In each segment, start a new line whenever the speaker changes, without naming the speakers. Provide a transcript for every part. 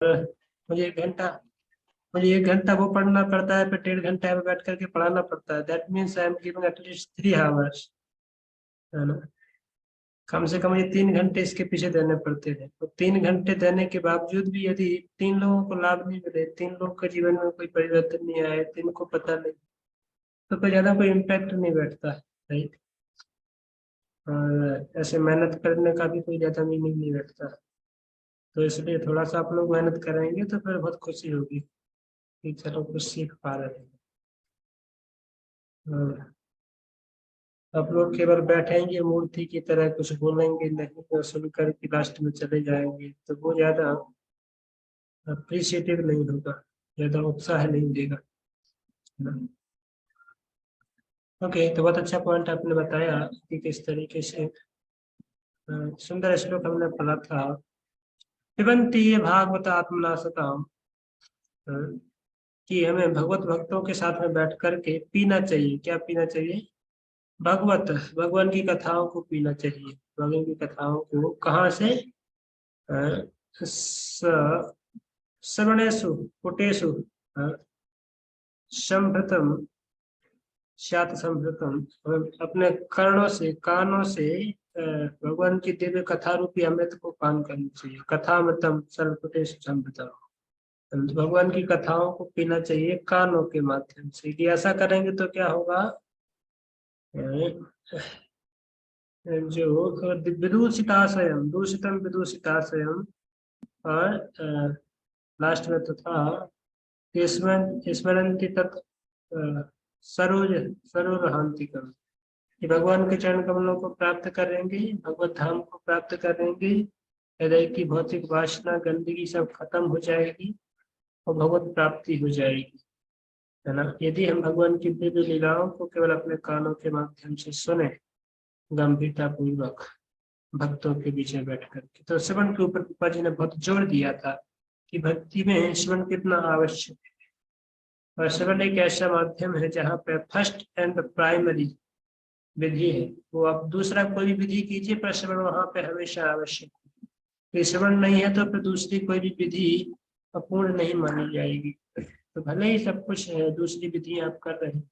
मुझे 1 घंटा वो पढ़ना पड़ता है, फिर 1.5 घंटा में बैठ करके पढ़ाना पड़ता है। That means I am giving at least 3 hours, है ना। कम से कम ये 3 घंटे इसके पीछे देने पड़ते हैं। तो 3 घंटे देने के बावजूद भी यदि 3 लोगों को लाभ नहीं मिले, 3 लोग के जीवन में कोई परिवर्तन नहीं आए, 3 को पता नहीं, तो कोई ज्यादा कोई इम्पैक्ट नहीं बैठता है, राइट। और ऐसे मेहनत करने का भी कोई ज्यादा मीनिंग नहीं बैठता। तो इसलिए थोड़ा सा आप लोग मेहनत करेंगे तो फिर बहुत खुशी होगी कि चलो कुछ सीख पा रहे हैं। और आप लोग केवल बैठेंगे मूर्ति की तरह, कुछ बोलेंगे नहीं तो सुनकर के लास्ट में चले जाएंगे, तो वो ज्यादा अप्रिशिएटिव नहीं होगा, ज्यादा उत्साह नहीं देगा, है ना। ओके, तो बहुत अच्छा पॉइंट आपने बताया कि किस तरीके से सुंदर श्लोक हमने पढ़ा था। पिबन्ति ये भागवत आत्मनासताम, कि हमें भगवत भक्तों के साथ में बैठ करके पीना चाहिए। क्या पीना चाहिए? भगवान की कथाओं को पीना चाहिए। भगवान की कथाओं को कहाँ से? अ, स- श्रवणेषु पुटेषु संभृतम स्यात् संभृतम, अपने कर्णों से, कानों से भगवान की दिव्य कथा रूपी अमृत को पान करना चाहिए। कथामृतम सर्वपुटेषु संभृतम, तो भगवान की कथाओं को पीना चाहिए कानों के माध्यम से। यदि ऐसा करेंगे तो क्या होगा? जो विदूषिताशयम, दूषितम विदूषिताशयम, और लास्ट में तो था स्मरंती तत् सरोज सरोरहांतिकम, कि भगवान के चरण कमलों को प्राप्त करेंगे, भगवत धाम को प्राप्त करेंगे, हृदय की भौतिक वासना गंदगी सब खत्म हो जाएगी और भगवत प्राप्ति हो जाएगी, है ना। यदि हम भगवान की दिव्य लीलाओं को केवल अपने कानों के माध्यम से सुने, गंभीरता पूर्वक भक्तों के बीच में बैठ करके, तो श्रवण के ऊपर कृपा जी ने बहुत जोर दिया था कि भक्ति में श्रवण कितना आवश्यक है। और श्रवण एक ऐसा माध्यम है जहाँ पे फर्स्ट एंड प्राइमरी विधि है। वो आप दूसरा कोई भी विधि कीजिए, पर श्रवण वहाँ पे हमेशा आवश्यक है। श्रवण नहीं है तो फिर दूसरी कोई भी विधि अपूर्ण नहीं मानी जाएगी। तो भले ही सब कुछ है, दूसरी विधि आप कर रहे हैं,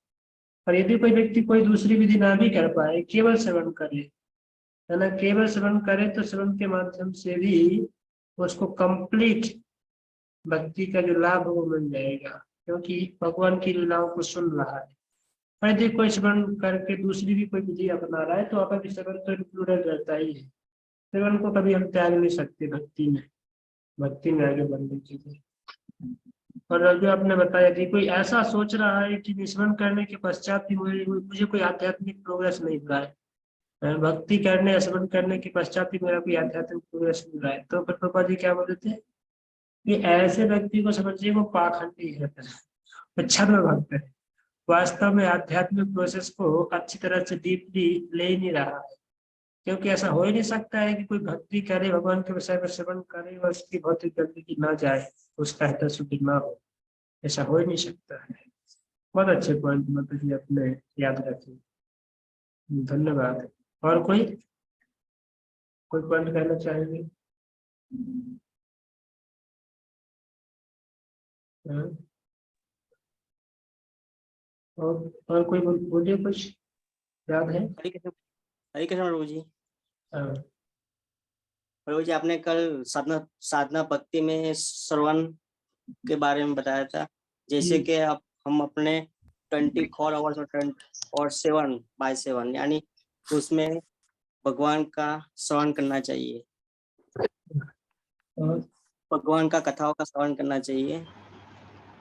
पर यदि कोई व्यक्ति कोई दूसरी विधि ना भी कर पाए, केवल श्रवण करे, है ना, केवल श्रवण करे, तो श्रवण के माध्यम से भी उसको कंप्लीट भक्ति का जो लाभ है वो मिल जाएगा, क्योंकि भगवान की लीलाओं को सुन रहा है। और यदि कोई श्रवण करके दूसरी भी कोई विधि अपना रहा है, तो वहाँ पर श्रवण तो इंक्लूडेड रहता ही है। श्रवण को कभी हम त्याग नहीं सकते भक्ति में आगे बढ़ने के लिए। और जो आपने बताया कि कोई ऐसा सोच रहा है कि विस्मरण करने के पश्चात भी मुझे कोई आध्यात्मिक प्रोग्रेस नहीं मिला है, भक्ति करने, स्मरण करने के पश्चात भी मेरा कोई आध्यात्मिक प्रोग्रेस मिल रहा है, तो फिर पापा जी क्या बोलते थे कि ऐसे व्यक्ति को समझिए वो पाखंडी है, छद्म भक्त है। वास्तव में आध्यात्मिक प्रोसेस को अच्छी तरह से डीपली ले ही नहीं रहा है, क्योंकि ऐसा हो ही नहीं सकता है कि कोई भक्ति करे, भगवान के विषय में श्रवण करे और उसकी भौतिक गंदगी ना जाए, उसका हृदय शुद्ध ना हो। ऐसा हो ही नहीं सकता है। बहुत अच्छे पॉइंट मतलब ये अपने याद रखें। धन्यवाद। और कोई कोई पॉइंट कहना चाहेंगे? हाँ? और कोई बोलिए, कुछ याद है?
हरे कृष्ण प्रभु जी।
हाँ।
प्रभु जी, आपने कल साधना साधना भक्ति में श्रवण के बारे में बताया था, जैसे कि अब हम अपने 24 आवर्स और 7/7 यानी उसमें भगवान का श्रवण करना चाहिए, भगवान का कथाओं का श्रवण करना चाहिए।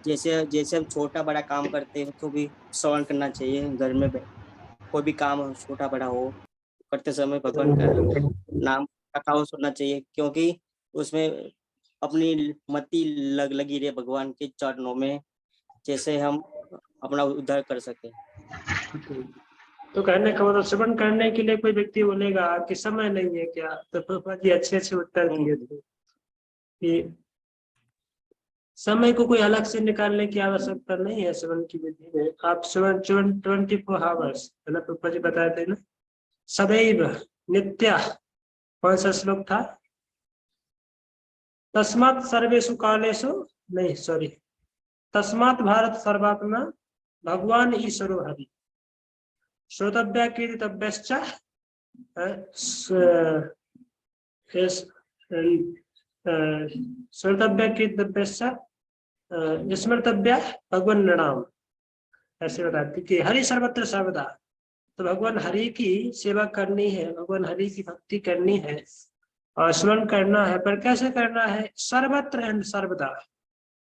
जैसे जैसे हम छोटा बड़ा काम करते हैं तो भी श्रवण करना चाहिए। घर में कोई भी काम हो, छोटा बड़ा हो, करते समय भगवान का नाम कथाओं सुनना चाहिए, क्योंकि उसमें अपनी मति लगी रहे भगवान के चरणों में, जैसे हम अपना उद्धार कर सके।
तो कहने का मतलब श्रवण करने के लिए कोई व्यक्ति बोलेगा कि समय नहीं है क्या, तो पापा जी अच्छे अच्छे उत्तर दिए थे कि समय को कोई अलग से निकालने की आवश्यकता नहीं है। श्रवण की विधि में आप श्रवण 24 आवर्स, है ना, पापा जी बताए थे ना, सदैव नित्य। कौन सा श्लोक था? तस्मात् सर्वेषु कालेषु, नहीं सॉरी, तस्मात् भारत सर्वात्मा भगवान ईश्वरो हरि श्रोतव्या कीर्तव्यश्च श्रोतव्या कीर्तव्यश्च स्मर्तव्या भगवान नाम। ऐसे बताते कि हरि सर्वत्र सर्वदा, तो भगवान हरि की सेवा करनी है, भगवान हरि की भक्ति करनी है और स्मरण करना है। पर कैसे करना है? सर्वत्र एंड सर्वदा,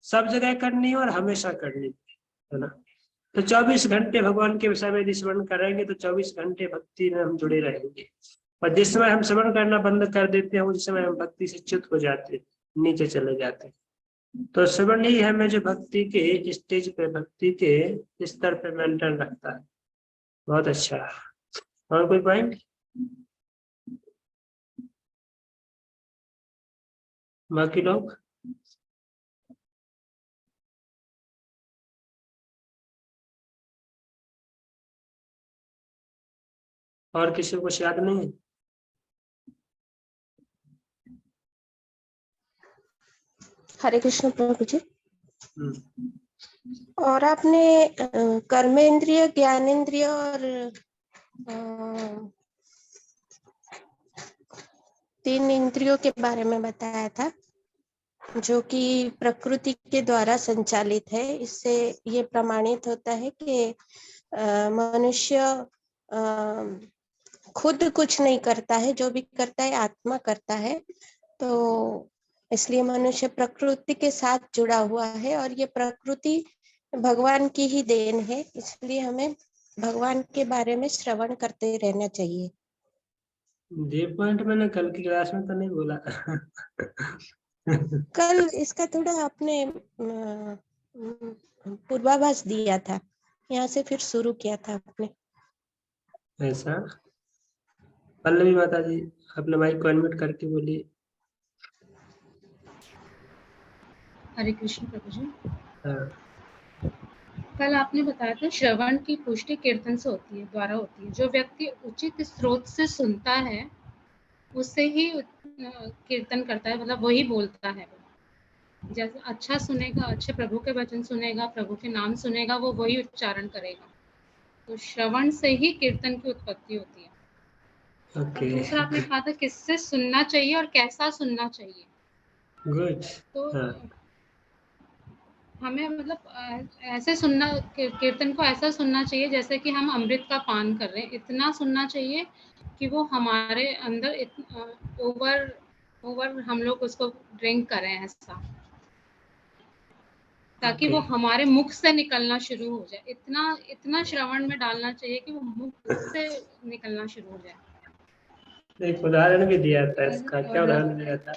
सब जगह करनी है और हमेशा करनी है ना। तो 24 घंटे भगवान के विषय में यदि स्मरण करेंगे तो 24 घंटे भक्ति में हम जुड़े रहेंगे। और जिस समय हम स्मरण करना बंद कर देते हैं उस समय हम भक्ति से च्युत हो जाते हैं, नीचे चले जाते हैं। तो श्रवण ही हमें जो भक्ति के स्टेज पे, भक्ति के स्तर पे मेंटेन रखता है। बहुत अच्छा। और कोई पॉइंट? बाकी लोग? और किसी को कुछ याद नहीं?
हरे कृष्ण प्रभु जी।
हम्म।
और आपने कर्मेंद्रिय, ज्ञानेंद्रिय और 3 इंद्रियों के बारे में बताया था, जो कि प्रकृति के द्वारा संचालित है। इससे ये प्रमाणित होता है कि मनुष्य खुद कुछ नहीं करता है, जो भी करता है आत्मा करता है। तो इसलिए मनुष्य प्रकृति के साथ जुड़ा हुआ है और ये प्रकृति भगवान की ही देन है। इसलिए हमें भगवान के बारे में श्रवण करते रहना चाहिए।
ये पॉइंट मैंने कल की क्लास में तो नहीं बोला।
कल इसका थोड़ा आपने पूर्वाभास दिया था, यहाँ से फिर शुरू किया था आपने।
ऐसा? पल्लवी माता जी अपने माइक को अनम्यूट करके बोलिए।
हरे कृष्ण प्रभु जी।
हाँ।
कल आपने बताया था श्रवण की पुष्टि कीर्तन से होती है, द्वारा होती है। जो व्यक्ति उचित स्रोत से सुनता है उससे ही कीर्तन करता है, मतलब वही बोलता है। जैसे अच्छा सुनेगा, अच्छे प्रभु के वचन सुनेगा, प्रभु के नाम सुनेगा, वो वही उच्चारण करेगा। तो श्रवण से ही कीर्तन की उत्पत्ति होती है। और दूसरा आपने कहा था किससे सुनना चाहिए और कैसा सुनना चाहिए।
गुड।
तो हमें मतलब ऐसे सुनना, कीर्तन को ऐसा सुनना चाहिए जैसे कि हम अमृत का पान कर रहे हैं। इतना सुनना चाहिए कि वो हमारे अंदर ओवर हम लोग उसको ड्रिंक करें, ऐसा, ताकि वो हमारे मुख से निकलना शुरू हो जाए। इतना श्रवण में डालना चाहिए कि वो मुख से निकलना शुरू हो जाए।
एक उदाहरण भी दिया था इसका, क्या उदाहरण दिया था?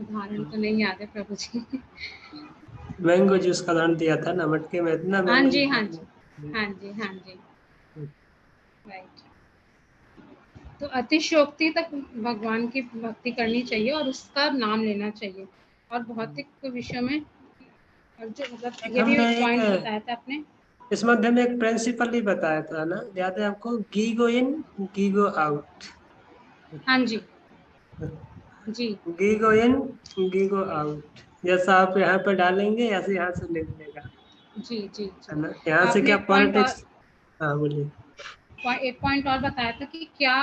उदाहरण तो नहीं याद है प्रभु जी।
मैंगो जूस का उदाहरण दिया था ना, मटके में इतना
हाँ जी,
मैंगो।
हाँ जी, हाँ जी, हाँ जी, राइट। तो अतिशयोक्ति तक भगवान की भक्ति करनी चाहिए और उसका नाम लेना चाहिए। और भौतिक विषय में जो मतलब ये भी पॉइंट बताया था आपने।
इस मध्य में एक प्रिंसिपल ही बताया था ना, याद है आपको? गीगो इन गीगो आउट।
हाँ जी जी।
गीगो इन गीगो आउट, जैसा आप यहाँ पे डालेंगे ऐसे यहाँ से निकलेगा,
जी जी
है
जी।
ना। यहाँ से क्या पॉलिटिक्स। हाँ बोलिए।
एक पॉइंट और बताया था कि क्या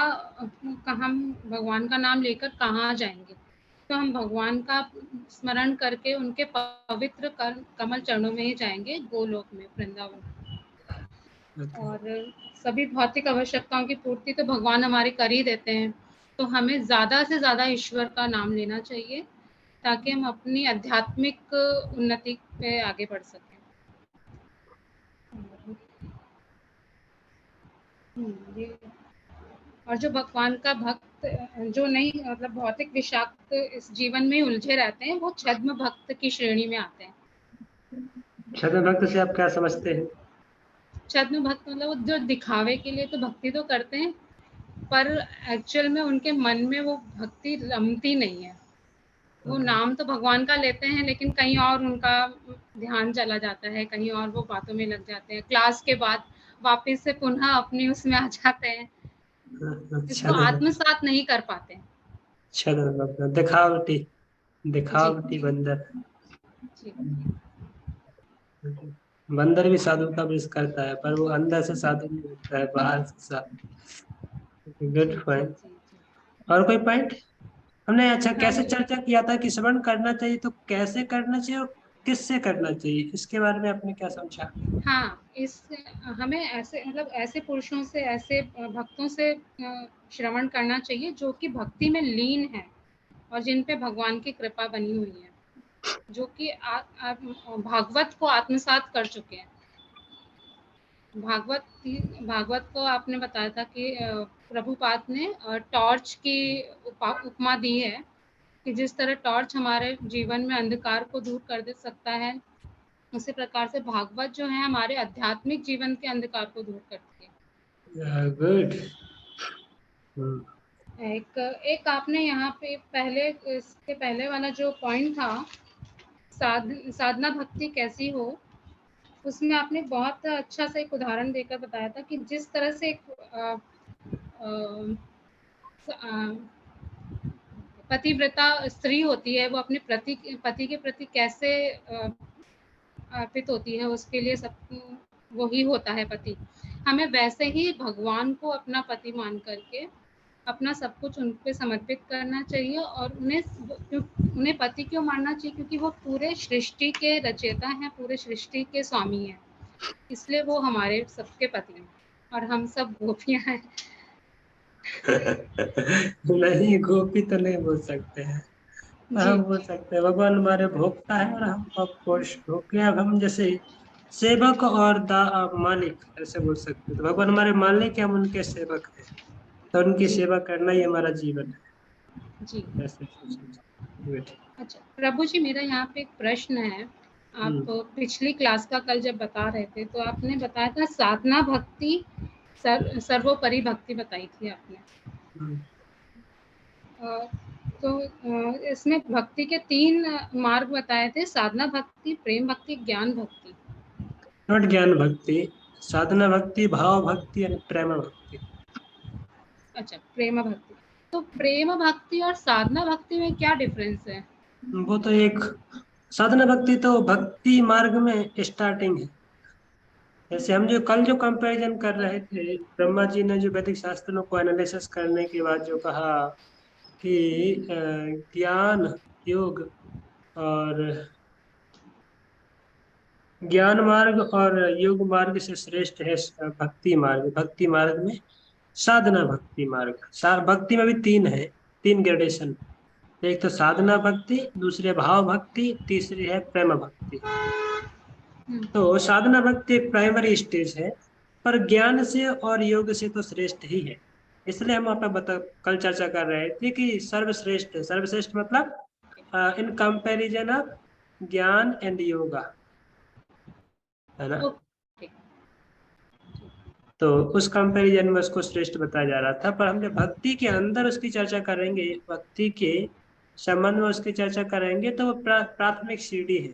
हम भगवान का नाम लेकर कहाँ जाएंगे। तो हम भगवान का स्मरण करके उनके पवित्र कमल चरणों में ही जाएंगे, गोलोक में, वृंदावन। और सभी भौतिक आवश्यकताओं की पूर्ति तो भगवान हमारे कर ही देते हैं। तो हमें ज़्यादा से ज़्यादा ईश्वर का नाम लेना चाहिए ताकि हम अपनी आध्यात्मिक उन्नति पे आगे बढ़ सकें। और जो भगवान का भक्त जो नहीं, मतलब भौतिक विषाक्त इस जीवन में उलझे रहते हैं, वो छद्म भक्त की श्रेणी में आते हैं।
छद्म भक्त से आप क्या समझते हैं?
छद्म भक्त मतलब जो दिखावे के लिए तो भक्ति तो करते हैं, पर एक्चुअल में उनके मन में वो भक्ति रमती नहीं है। वो नाम तो भगवान का लेते हैं लेकिन कहीं और उनका ध्यान चला जाता है, कहीं और वो बातों में लग जाते हैं। क्लास के बाद वापस से पुनः अपनी उसमें आ जाते हैं, इसको आत्मसात नहीं कर पाते।
चलो बाबा, दिखावटी दिखावटी बंदर।
जी
बंदर भी साधु का वेश करता है, पर वो अंदर से साधु नहीं होता है, बाहर से साधु।
जी
गुड
जी
पॉइंट।
जी जी
और कोई पॉइंट? हमने अच्छा
हाँ
कैसे चर्चा किया था कि श्रवण करना चाहिए, तो कैसे करना चाहिए और किससे करना चाहिए, इसके बारे में आपने क्या समझा?
हाँ, इस हमें ऐसे मतलब ऐसे पुरुषों से, ऐसे भक्तों से श्रवण करना चाहिए जो कि भक्ति में लीन है और जिन पे भगवान की कृपा बनी हुई है, जो कि भागवत को आत्मसात कर चुके हैं। भागवत को आपने बताया था कि प्रभुपाद ने टॉर्च की उपमा दी है कि जिस तरह टॉर्च हमारे जीवन में अंधकार को दूर कर दे सकता है, उसी प्रकार से भागवत जो है हमारे आध्यात्मिक जीवन के अंधकार को दूर करती है।
गुड।
एक आपने यहाँ पे पहले, इसके पहले वाला जो पॉइंट था, साधना भक्ति कैसी हो, उसमें आपने बहुत अच्छा सा एक उदाहरण देकर बताया था कि जिस तरह से एक पतिव्रता स्त्री होती है, वो अपने पति के प्रति कैसे अर्पित होती है, उसके लिए सब वही होता है पति। हमें वैसे ही भगवान को अपना पति मान करके अपना सब कुछ उन पे समर्पित करना चाहिए, और उन्हें पति क्यों मानना चाहिए, क्योंकि वो पूरे सृष्टि के रचयिता हैं, पूरे सृष्टि के स्वामी हैं, इसलिए वो हमारे सबके पति हैं और हम सब गोपियां हैं।
नहीं, गोपी तो नहीं बोल सकते हैं।
जी
हम बोल सकते हैं भगवान हमारे भोक्ता है और हम ऑफकोर्स भोग्य हैं। अब हम जैसे सेवक और मालिक ऐसे बोल सकते हैं, तो भगवान हमारे मालिक है, हम उनके सेवक हैं, तो उनकी
जी
सेवा करना ही हमारा जीवन
जी।
है, ऐसे सोचना। गुड।
अच्छा प्रभु जी, मेरा यहाँ पे एक प्रश्न है। आप पिछली क्लास का कल जब बता रहे थे तो आपने बताया था साधना भक्ति सर्वोपरि भक्ति बताई थी आपने। तो इसमें भक्ति के 3 मार्ग बताए थे, साधना भक्ति, प्रेम भक्ति, ज्ञान भक्ति।
नॉट ज्ञान भक्ति, साधना भक्ति, भाव भक्ति और प्रेम भक्ति।
अच्छा प्रेम भक्ति। तो प्रेम भक्ति और साधना भक्ति में क्या डिफरेंस है?
वो तो एक साधना भक्ति तो भक्ति मार्ग में स्टार्टिंग है। जैसे हम जो कल जो कंपैरिजन कर रहे थे, ब्रह्मा जी ने जो वैदिक शास्त्रों को एनालिसिस करने के बाद जो कहा कि ज्ञान योग और ज्ञान मार्ग और योग मार्ग से श्रेष्ठ है भक्ति मार्ग। भक्ति मार्ग में साधना भक्ति मार्ग, भक्ति में भी 3 है, 3 ग्रेडेशन। एक तो साधना भक्ति, दूसरी है भाव भक्ति, तीसरी है प्रेम भक्ति।
हम्म,
तो साधना भक्ति एक प्राइमरी स्टेज है, पर ज्ञान से और योग से तो श्रेष्ठ ही है। इसलिए हम वहाँ पे कल चर्चा कर रहे थे कि सर्वश्रेष्ठ है। सर्वश्रेष्ठ मतलब इन कंपैरिजन ऑफ ज्ञान एंड योगा, है ना।
ओके।
तो उस कंपैरिजन में उसको श्रेष्ठ बताया जा रहा था, पर हम जब भक्ति के अंदर उसकी चर्चा करेंगे, भक्ति के संबंध में उसकी चर्चा करेंगे, तो वो प्राथमिक सीढ़ी है,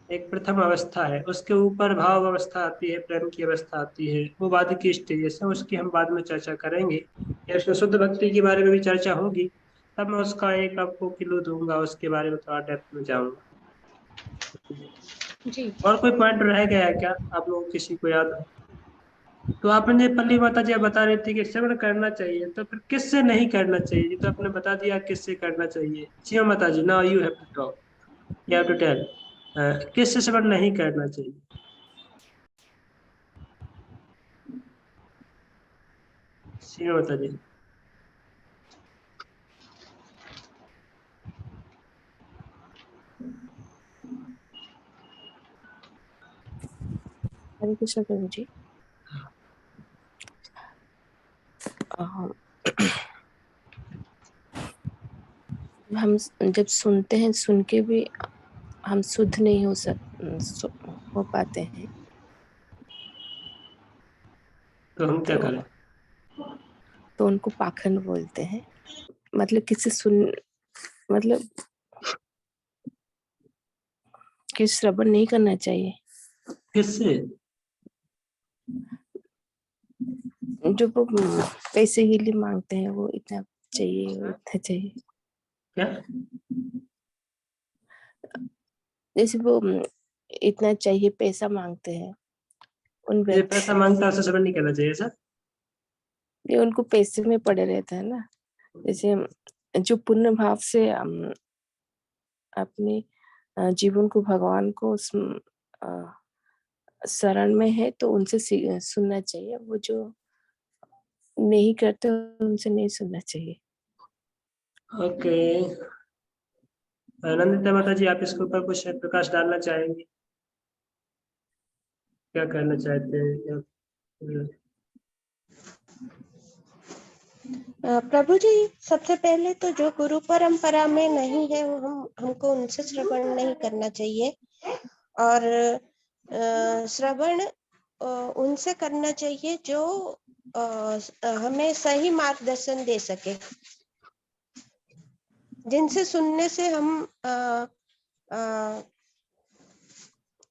एक प्रथम अवस्था है। उसके ऊपर भाव अवस्था आती है, प्रेम की अवस्था आती है, वो बाद की स्टेजेस है, उसकी हम बाद में चर्चा करेंगे। या उसमें शुद्ध भक्ति के बारे में भी चर्चा होगी, तब मैं उसका एक आपको क्लू दूंगा, उसके बारे में थोड़ा डेप्थ में जाऊंगा।
जी
और कोई पॉइंट रह गया है क्या आप लोगों को, किसी को याद हो? तो आपने पल्ली माता जी बता रही थी कि श्रवण करना चाहिए, तो फिर किससे नहीं करना चाहिए? ये तो आपने बता दिया किससे करना चाहिए। Shiv Mata ji, now you have to talk, you have to tell किससे श्रवण नहीं करना चाहिए। शिव माता जी।
हरे कृष्ण प्रभु जी। हम जब सुनते हैं, सुन के भी हम शुद्ध नहीं हो पाते हैं,
तो हम क्या करें?
तो उनको पाखंड बोलते हैं। मतलब मतलब कि श्रवण नहीं करना चाहिए।
किससे?
जो वो पैसे के लिए मांगते हैं, वो इतना चाहिए, वो इतना चाहिए।
क्या?
जैसे वो इतना चाहिए पैसा मांगते हैं उन
ये
व्यक्ति,
पैसा मांगता है, उसे श्रवण नहीं करना चाहिए सर।
ये उनको पैसे में पड़े रहता है ना। जैसे जो पूर्ण भाव से अपने जीवन को भगवान को शरण में है तो उनसे सुनना चाहिए। वो जो नहीं करते उनसे नहीं सुनना चाहिए।
ओके, आनंदिता माता जी, आप इसके ऊपर कुछ प्रकाश डालना चाहेंगे? क्या करना चाहते हैं क्या?
प्रभु जी, सबसे पहले तो जो गुरु परंपरा में नहीं है वो हमको उनसे श्रवण नहीं करना चाहिए, और श्रवण उनसे करना चाहिए जो हमें सही मार्गदर्शन दे सके, जिनसे सुनने से हम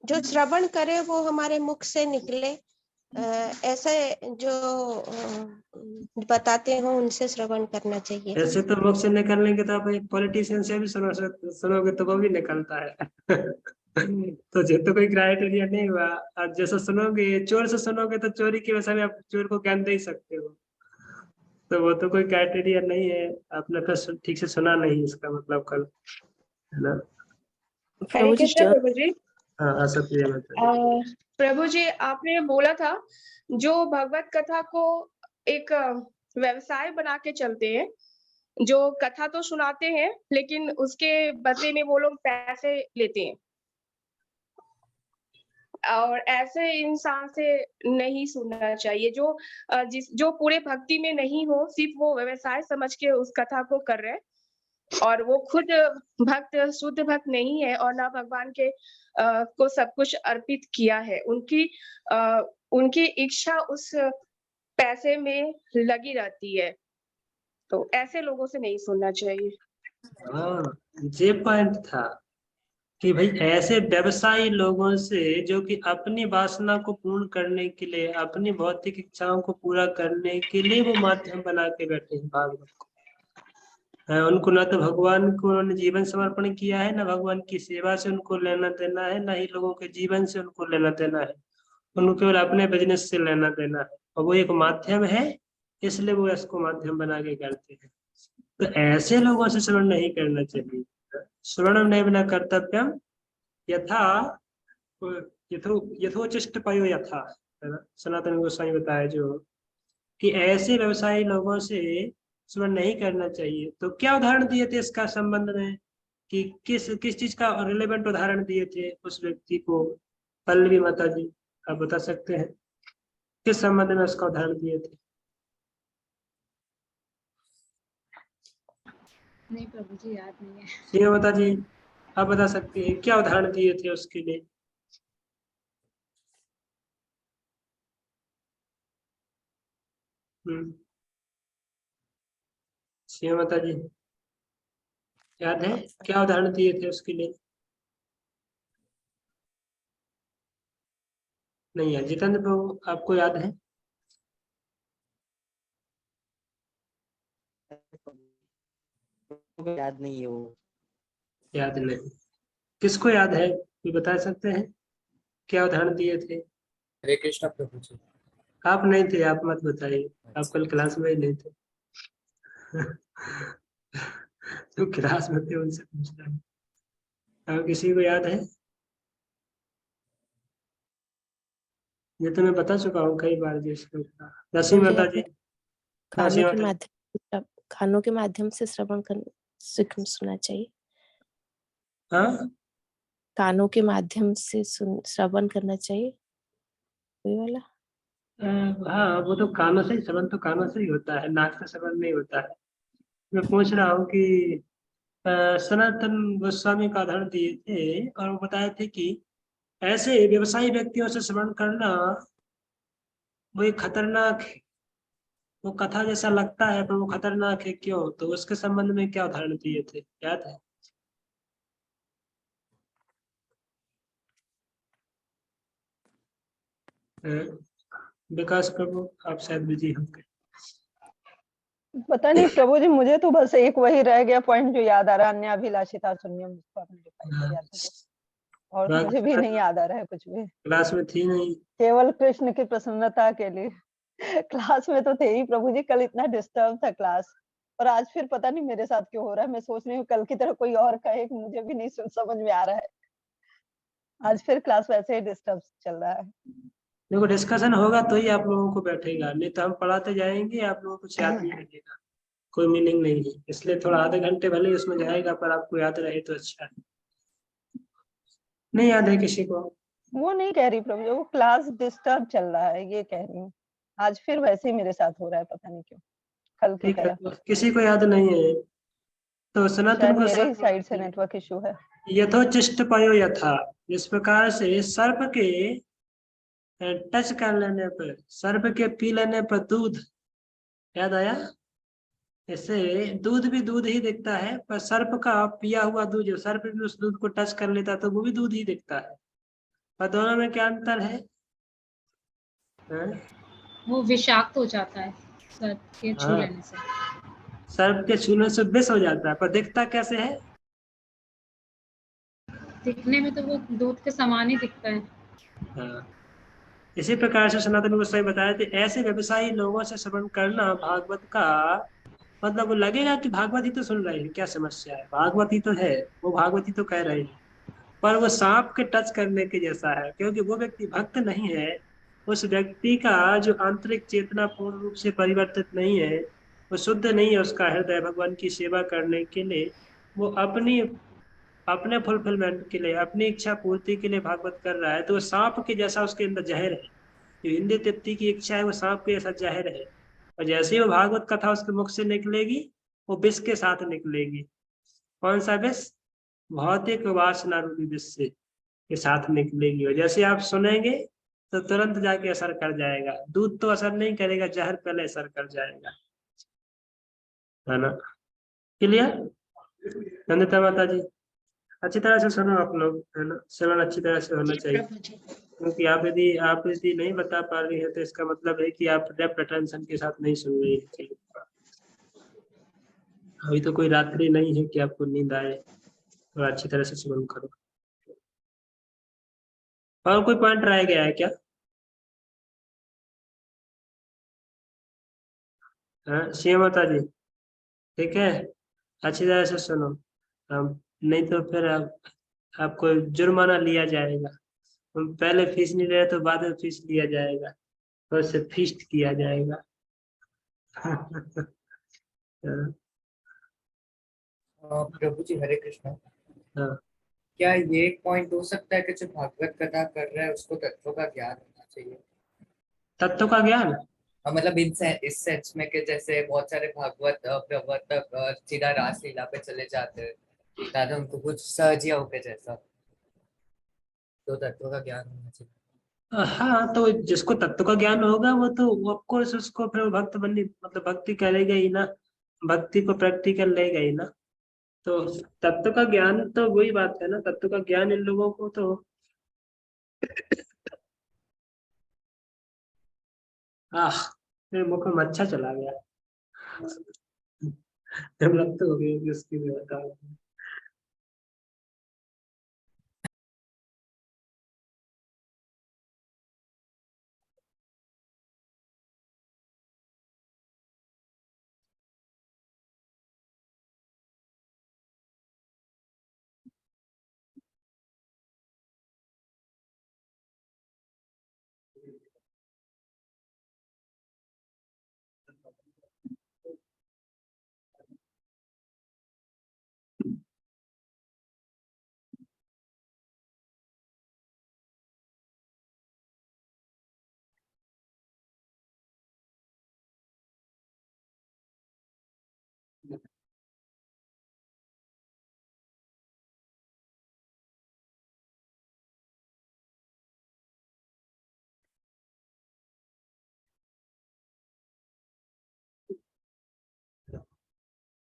जो श्रवण करे वो हमारे मुख से निकले, ऐसे जो बताते हो उनसे श्रवण करना चाहिए।
ऐसे तो मुख से निकलने के तो आप एक पॉलिटिशियन से भी सुनोगे तो वो भी निकलता है। तो ये तो कोई क्राइटेरिया नहीं हुआ। आप जैसा सुनोगे, चोर से सुनोगे तो चोरी की भाषा में आप चोर को ज्ञान दे ही सकते हो। तो वो तो कोई क्राइटेरिया नहीं है। आपने फिर ठीक से सुना नहीं, इसका मतलब कल, है ना?
प्रभु जी
प्रभु जी,
हाँ, असत्य मतलब।
प्रभु जी, आपने बोला था जो भगवत कथा को एक व्यवसाय बना के चलते हैं, जो कथा तो सुनाते हैं लेकिन उसके बदले में वो लोग पैसे लेते हैं, और ऐसे इंसान से नहीं सुनना चाहिए। जो पूरे भक्ति में नहीं हो, सिर्फ वो व्यवसाय समझ के उस कथा को कर रहे हैं, और वो खुद भक्त, शुद्ध भक्त नहीं है, और ना भगवान के को सब कुछ अर्पित किया है। उनकी इच्छा उस पैसे में लगी रहती है, तो ऐसे लोगों से नहीं सुनना चाहिए।
हाँ, ये पॉइंट था कि भाई ऐसे व्यवसायी लोगों से, जो कि अपनी वासना को पूर्ण करने के लिए, अपनी भौतिक इच्छाओं को पूरा करने के लिए वो माध्यम बना के बैठे हैं भागवत को। उनको ना तो भगवान को उन्होंने जीवन समर्पण किया है, ना भगवान की सेवा से उनको लेना देना है, ना ही लोगों के जीवन से उनको लेना देना है। उनको केवल अपने बिजनेस से लेना देना है, और वो एक माध्यम है, इसलिए वो इसको माध्यम बना के करते हैं। तो ऐसे लोगों से श्रवण नहीं करना चाहिए। श्रवणम नैव कर्तव्यम यथा यथोचिष्ट पयो यथा, है ना? सनातन गोस्वामी बताया जो कि ऐसे व्यवसायी लोगों से श्रवण नहीं करना चाहिए। तो क्या उदाहरण दिए थे इसका संबंध में, कि किस किस चीज का रिलेवेंट उदाहरण दिए थे उस व्यक्ति को? पल्लवी माता जी, आप बता सकते हैं किस संबंध में उसका उदाहरण दिए थे?
नहीं प्रभु जी, याद नहीं है।
सीमा माता जी, आप बता सकते हैं क्या उदाहरण दिए थे उसके लिए? सीमा माता जी, याद है क्या उदाहरण दिए थे उसके लिए? नहीं है। जितेंद्र प्रभु, आपको याद है?
याद नहीं है वो।
याद नहीं? किसको याद है, ये बता सकते हैं क्या उदाहरण दिए थे?
हरे कृष्णा प्रभु जी।
आप नहीं थे, आप मत बताइए, आप कल क्लास में ही नहीं थे। तो क्लास में थे, उनसे पूछना है। आप किसी को याद है? ये तो मैं बता चुका हूँ कई बार जिसको। नसीम
मुझे
माता जी,
अपने
नसीम माता जी।
खानों के माध्यम से श्रवण सुनना चाहिए।
हाँ,
कानों के माध्यम से श्रवण करना चाहिए, वही वाला।
हाँ, वो तो कानों से ही, श्रवण तो कानों से ही होता है, नाक से श्रवण नहीं होता है। मैं पूछ रहा हूँ कि सनातन गोस्वामी का उदाहरण दिए थे, और वो बताए थे कि ऐसे व्यवसायी व्यक्तियों से श्रवण करना वो एक खतरनाक है। वो कथा जैसा लगता है पर वो खतरनाक है। क्यों? तो उसके संबंध में क्या उदाहरण दिए थे, याद है? विकास प्रभु, आप शायद बिजी होंगे।
पता नहीं प्रभु जी, मुझे तो बस एक वही रह गया पॉइंट जो याद आ रहा है, अन्याभिलाषिता शून्यम, जिसको आपने दिखाई दिया था जो। और मुझे भी नहीं याद आ रहा है कुछ भी,
क्लास में थी नहीं।
केवल कृष्ण की प्रसन्नता के लिए। क्लास में तो थे ही प्रभु जी, कल इतना डिस्टर्ब था क्लास, और आज फिर पता नहीं मेरे साथ क्यों हो रहा है। मैं सोच रही हूँ कल की तरह कोई और कहे, मुझे भी नहीं समझ में आ रहा है। आज फिर क्लास वैसे ही डिस्टर्ब चल रहा है।
देखो डिस्कशन होगा तो ही आप लोगों को बैठेगा, नहीं तो हम पढ़ाते जाएंगे आप लोगों को कुछ याद नहीं लगेगा, कोई मीनिंग नहीं है। इसलिए थोड़ा आधे घंटे भले ही उसमें जाएगा, पर आपको याद रहे तो अच्छा है। नहीं याद है किसी को?
वो नहीं कह रही प्रभु जी, वो क्लास डिस्टर्ब चल रहा है, ये कह रही हूँ। आज फिर वैसे ही मेरे साथ हो रहा है, पता नहीं क्यों, कल की
ठीक है,
तरह।
तो किसी को याद नहीं है तो सनातन
शायद
को
मेरे ही साइड से नेटवर्क इशू है।
यथोचिष्ट पयो यथा, इस प्रकार से सर्प के टच कर लेने पर, सर्प के पी लेने पर दूध याद आया। ऐसे दूध भी दूध ही दिखता है, पर सर्प का पिया हुआ दूध, जो सर्प भी उस दूध को टच कर लेता है तो वो भी दूध ही दिखता है। पर दोनों में क्या अंतर है? हाँ?
वो विषाक्त हो जाता है सर्प के छू
हाँ,
लेने से।
सर्प के छूने से विष हो जाता है, पर दिखता कैसे है?
दिखने में तो वो दूध के समान ही दिखता है।
हाँ। इसी प्रकार से सनातन गोस्वामी बताया थे, ऐसे व्यवसायी लोगों से श्रवण करना भागवत का, मतलब वो लगेगा कि भागवत ही तो सुन रहे हैं, क्या समस्या है, भागवत ही तो है, वो भागवत ही तो कह रहे हैं, पर वो सांप के टच करने के जैसा है, क्योंकि वो व्यक्ति भक्त नहीं है। उस व्यक्ति का जो आंतरिक चेतना पूर्ण रूप से परिवर्तित नहीं है, वो शुद्ध नहीं है उसका हृदय भगवान की सेवा करने के लिए। वो अपने फुलफिलमेंट के लिए, अपनी इच्छा पूर्ति के लिए भागवत कर रहा है, तो वो सांप के जैसा उसके अंदर जहर है। जो हिंदी तृप्ति की इच्छा है वो सांप के जैसा जहर है, और जैसे ही वो भागवत कथा उसके मुख से निकलेगी, वो विष के साथ निकलेगी। कौन सा विष? भौतिक वासना रूपी विष से के साथ निकलेगी, और जैसे आप सुनेंगे तो तुरंत जाके असर कर जाएगा। दूध तो असर नहीं करेगा, जहर पहले असर कर जाएगा, है ना? क्लियर? नंदिता माता जी अच्छी तरह से सुनो आप लोग, है ना? श्रवण अच्छी तरह से होना
जी
चाहिए,
प्रभु जी।
क्योंकि आप यदि नहीं बता पा रही है तो इसका मतलब है कि आप डेप्थ अटेंशन के साथ नहीं सुन रही है। अभी तो कोई रात्रि नहीं है कि आपको नींद आए, तो अच्छी तरह से श्रवण करो। और कोई पॉइंट रह गया है क्या? हाँ सीएम माता जी, ठीक है, अच्छी तरह से सुनो। नहीं तो फिर आपको जुर्माना लिया जाएगा। हम पहले फीस नहीं ले रहे तो बाद में फीस लिया जाएगा, तो उससे फीस्ट किया जाएगा। हाँ,
प्रभु जी हरे कृष्णा।
हाँ।
क्या ये एक पॉइंट हो सकता है कि जो भागवत कथा कर रहा है उसको तत्वों का ज्ञान होना चाहिए?
तत्व का ज्ञान?
मतलब इस सेंस में कि जैसे बहुत सारे भागवत प्रवर्तक सीधा रासलीला पे चले जाते हैं, दादा उनको कुछ सहजिया होके जैसा, तो तत्वों का ज्ञान होना चाहिए।
हाँ, तो जिसको तत्व का ज्ञान होगा वो तो ऑफ कोर्स उसको फिर भक्त बनने, मतलब भक्ति करेगा ही ना, भक्ति को प्रैक्टिकल लेगा ही ना। तो तत्व का ज्ञान तो वही बात है ना, तत्व का ज्ञान इन लोगों को तो आह, मेरे मुख में मच्छर चला गया। जब लगता हो गई उसकी भी बता।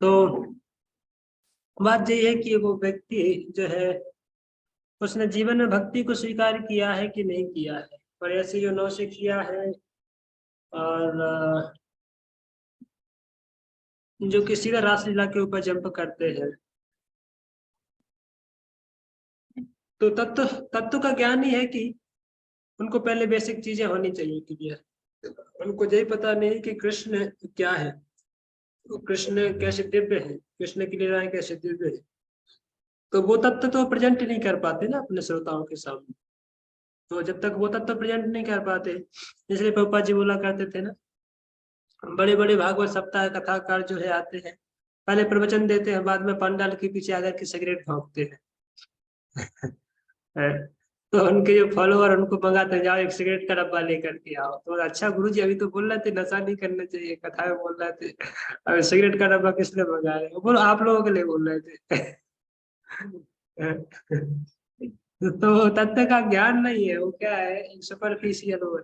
तो बात यही है कि वो व्यक्ति जो है उसने जीवन में भक्ति को स्वीकार किया है कि नहीं किया है, और ऐसे जो नौ से किया है और जो कि सीधा रासलीला के ऊपर जंप करते हैं। तो तत्व का ज्ञान ही है कि उनको पहले बेसिक चीजें होनी चाहिए क्लियर। उनको यही पता नहीं कि कृष्ण क्या है, तो कृष्ण कैसे दिव्य है, कृष्ण की लीलाएं कैसे दिव्य है। तो वो तत्व तो प्रेजेंट नहीं कर पाते ना अपने श्रोताओं के सामने। तो जब तक वो तत्व प्रेजेंट नहीं कर पाते, इसलिए पापा जी बोला करते थे ना, बड़े बड़े भागवत सप्ताह कथाकार जो है आते हैं, पहले प्रवचन देते हैं, बाद में पंडाल के पीछे आकर के सिगरेट भोंकते हैं। तो उनके जो फॉलोअर उनको मंगाते हैं, जाओ एक सिगरेट का डब्बा लेकर के आओ। तो अच्छा गुरुजी अभी तो बोल रहे थे नशा नहीं करना चाहिए, कथा में बोल रहे थे, अब सिगरेट का डब्बा किस लिए मंगा रहे हो? बोलो आप लोगों के लिए बोल रहे थे। तो तत्व का ज्ञान नहीं है, वो क्या है, सुपरफिशियल हो,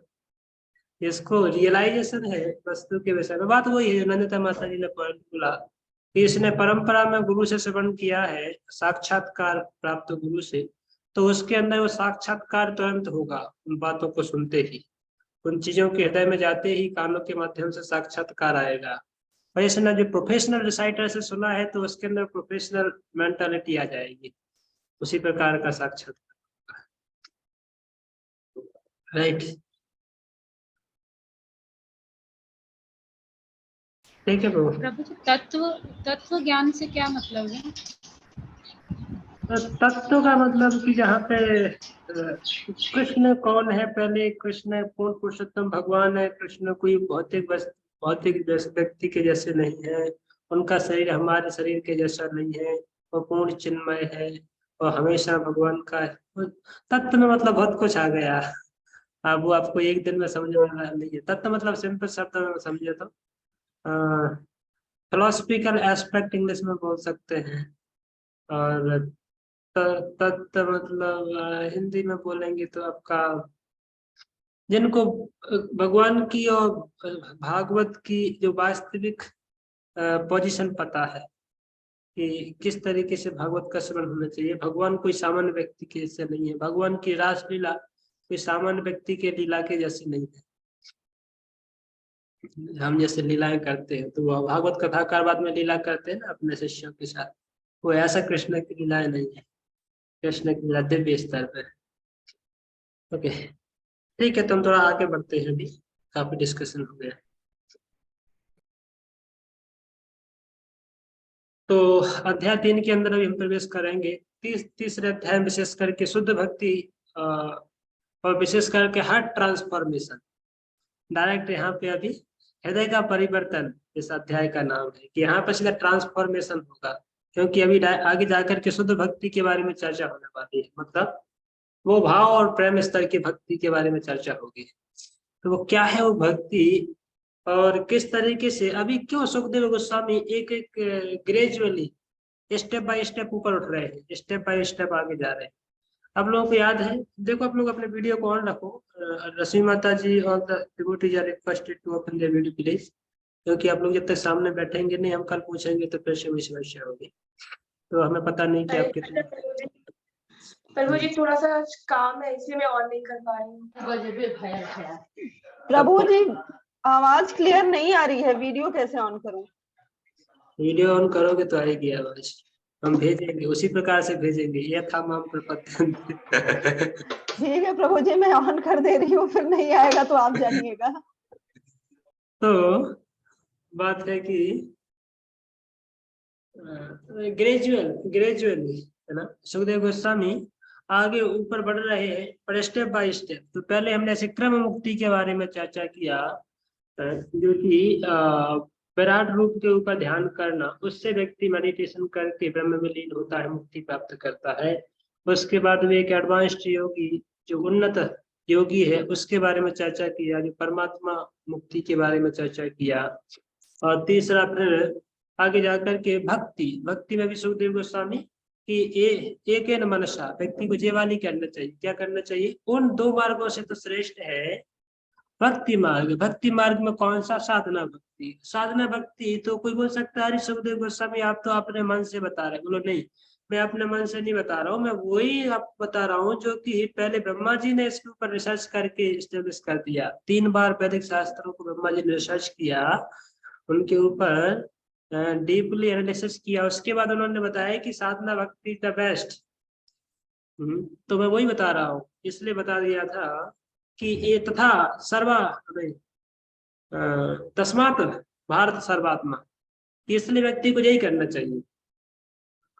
इसको रियलाइजेशन है वस्तु के विषय में। बात वही है जो नंदिता माता जी ने पॉइंट बोला कि इसने परंपरा में गुरु से श्रवण किया है, साक्षात्कार प्राप्त गुरु से, तो उसके अंदर वो साक्षात्कार तुरंत होगा। उन बातों को सुनते ही, उन चीजों के हृदय में जाते ही कानों के माध्यम से साक्षात्कार आएगा। और इसने जो प्रोफेशनल रिसाइटर से सुना है तो उसके अंदर प्रोफेशनल मेंटालिटी आ जाएगी, उसी प्रकार का साक्षात्कार। राइट, ठीक है प्रभु।
प्रभु जी तत्व ज्ञान से क्या मतलब है?
तत्व का मतलब कि जहाँ पे कृष्ण कौन है, पहले कृष्ण पूर्ण पुरुषोत्तम भगवान है। कृष्ण कोई भौतिक व्यक्ति के जैसे नहीं है, उनका शरीर हमारे शरीर के जैसा नहीं है, वो पूर्ण चिन्मय है और हमेशा भगवान का है। तत्व में मतलब बहुत कुछ आ गया। अब वो आपको एक दिन में समझ में आना नहीं है। तत्व मतलब सिंपल शब्द में समझे तो फिलोसफिकल एस्पेक्ट इंग्लिश में बोल सकते हैं, और तत्व मतलब हिंदी में बोलेंगे तो आपका जिनको भगवान की और भागवत की जो वास्तविक पोजीशन पता है कि किस तरीके से भागवत का श्रवण होना चाहिए। भगवान कोई सामान्य व्यक्ति के जैसे नहीं है, भगवान की रासलीला कोई सामान्य व्यक्ति के लीला के जैसी नहीं है। हम जैसे लीलाएं करते हैं तो वह भागवत कथाकार बाद में लीला करते हैं ना अपने शिष्यों के साथ, वो ऐसा कृष्ण की लीलाएं नहीं है। कृष्ण की लीला दिव्य स्तर पे। ओके ठीक है, तो हम थोड़ा आगे बढ़ते हैं, अभी काफी डिस्कशन हो गया। तो अध्याय 3 के अंदर अभी हम प्रवेश करेंगे। तीसरे अध्याय विशेष करके शुद्ध भक्ति और विशेष करके हार्ट ट्रांसफॉर्मेशन। डायरेक्ट यहाँ पे अभी हृदय का परिवर्तन इस अध्याय का नाम है कि यहाँ पर सीधा ट्रांसफॉर्मेशन होगा, क्योंकि अभी आगे जाकर के शुद्ध भक्ति के बारे में चर्चा होने वाली है। मतलब वो भाव और प्रेम स्तर की भक्ति के बारे में चर्चा होगी। तो वो क्या है वो भक्ति, और किस तरीके से अभी क्यों सुखदेव गोस्वामी एक एक ग्रेजुअली स्टेप बाय स्टेप ऊपर उठ रहे हैं, स्टेप बाय स्टेप आगे जा रहे हैं। आप लोगों को याद है, देखो आप लोग अपने वीडियो को ऑन रखो। रश्मि माता जी और the devotees are requested to open the video please, क्योंकि आप लोग जब तक सामने बैठेंगे नहीं, हम कल पूछेंगे तो फिर से वही समस्या होगी। तो हमें पता नहीं कि आप कितने।
पर मुझे थोड़ा सा काम है इसलिए मैं ऑन नहीं कर पा रही हूँ।
प्रभु जी आवाज क्लियर नहीं आ रही है, वीडियो कैसे ऑन करूं?
वीडियो ऑन करोगे तो आएगी आवाज, हम भेजेंगे उसी प्रकार से भेजेंगे। यथा माम प्रपद्यन्ते।
ठीक है प्रभु जी, मैं ऑन कर दे रही हूँ, फिर नहीं आएगा तो आप जानिएगा।
तो बात है कि ग्रेजुअली है ना, सुखदेव गोस्वामी आगे ऊपर बढ़ रहे हैं पर स्टेप बाय स्टेप। तो पहले हमने ऐसे क्रम मुक्ति के बारे में चर्चा किया, जो कि विराट रूप के ऊपर ध्यान करना, उससे व्यक्ति मेडिटेशन करके ब्रह्म में लीन होता है, मुक्ति प्राप्त करता है। उसके बाद में एक एडवांस्ड योगी जो उन्नत योगी है उसके बारे में चर्चा किया, जो परमात्मा मुक्ति के बारे में चर्चा किया। और तीसरा फिर आगे जाकर के भक्ति में भी सुखदेव गोस्वामी कि एक मनसा व्यक्ति को जेवाली करना चाहिए। क्या करना चाहिए? उन दो मार्गों से तो श्रेष्ठ है भक्ति मार्ग। भक्ति मार्ग में कौन सा? साधना भक्ति। साधना भक्ति तो कोई बोल सकता है अरे सुखदेव गोस्वामी आप तो अपने मन से बता रहे। बोलो नहीं, मैं अपने मन से नहीं बता रहा हूँ, मैं वही आपको बता रहा हूँ जो कि पहले ब्रह्मा जी ने इसके ऊपर रिसर्च करके एस्टेब्लिश कर दिया। 3 बार वैदिक शास्त्रों को ब्रह्मा जी ने रिसर्च किया, उनके ऊपर डीपली एनालिसिस किया, उसके बाद उन्होंने बताया कि साधना भक्ति द बेस्ट। तो मैं वही बता रहा हूँ, इसलिए बता दिया था कि ये तथा सर्वा तस्मात भारत सर्वात्मा, इसलिए व्यक्ति को यही करना चाहिए।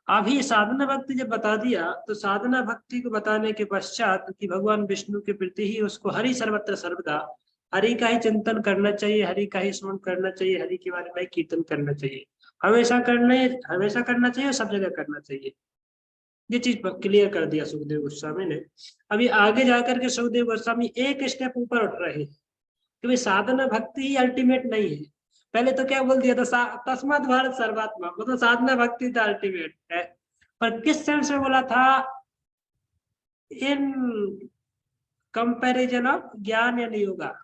अभी साधना भक्ति जब बता दिया तो साधना भक्ति को बताने के पश्चात कि भगवान विष्णु के प्रति ही उसको हरि सर्वत्र सर्वदा हरि का ही चिंतन करना चाहिए, हरि का ही स्मरण करना चाहिए, हरि के बारे में कीर्तन करना चाहिए, हमेशा करना चाहिए और सब जगह करना चाहिए। ये चीज क्लियर कर दिया सुखदेव गोस्वामी ने। अभी आगे जाकर के सुखदेव गोस्वामी एक स्टेप ऊपर उठ रहे हैं कि भाई साधना भक्ति ही अल्टीमेट नहीं है। पहले तो क्या बोल दिया था, तस्मात भारत सर्वात्मा, मतलब साधना भक्ति तो अल्टीमेट है, पर किस सेंस में बोला था? इन कंपैरिजन ऑफ ज्ञान एंड योगा,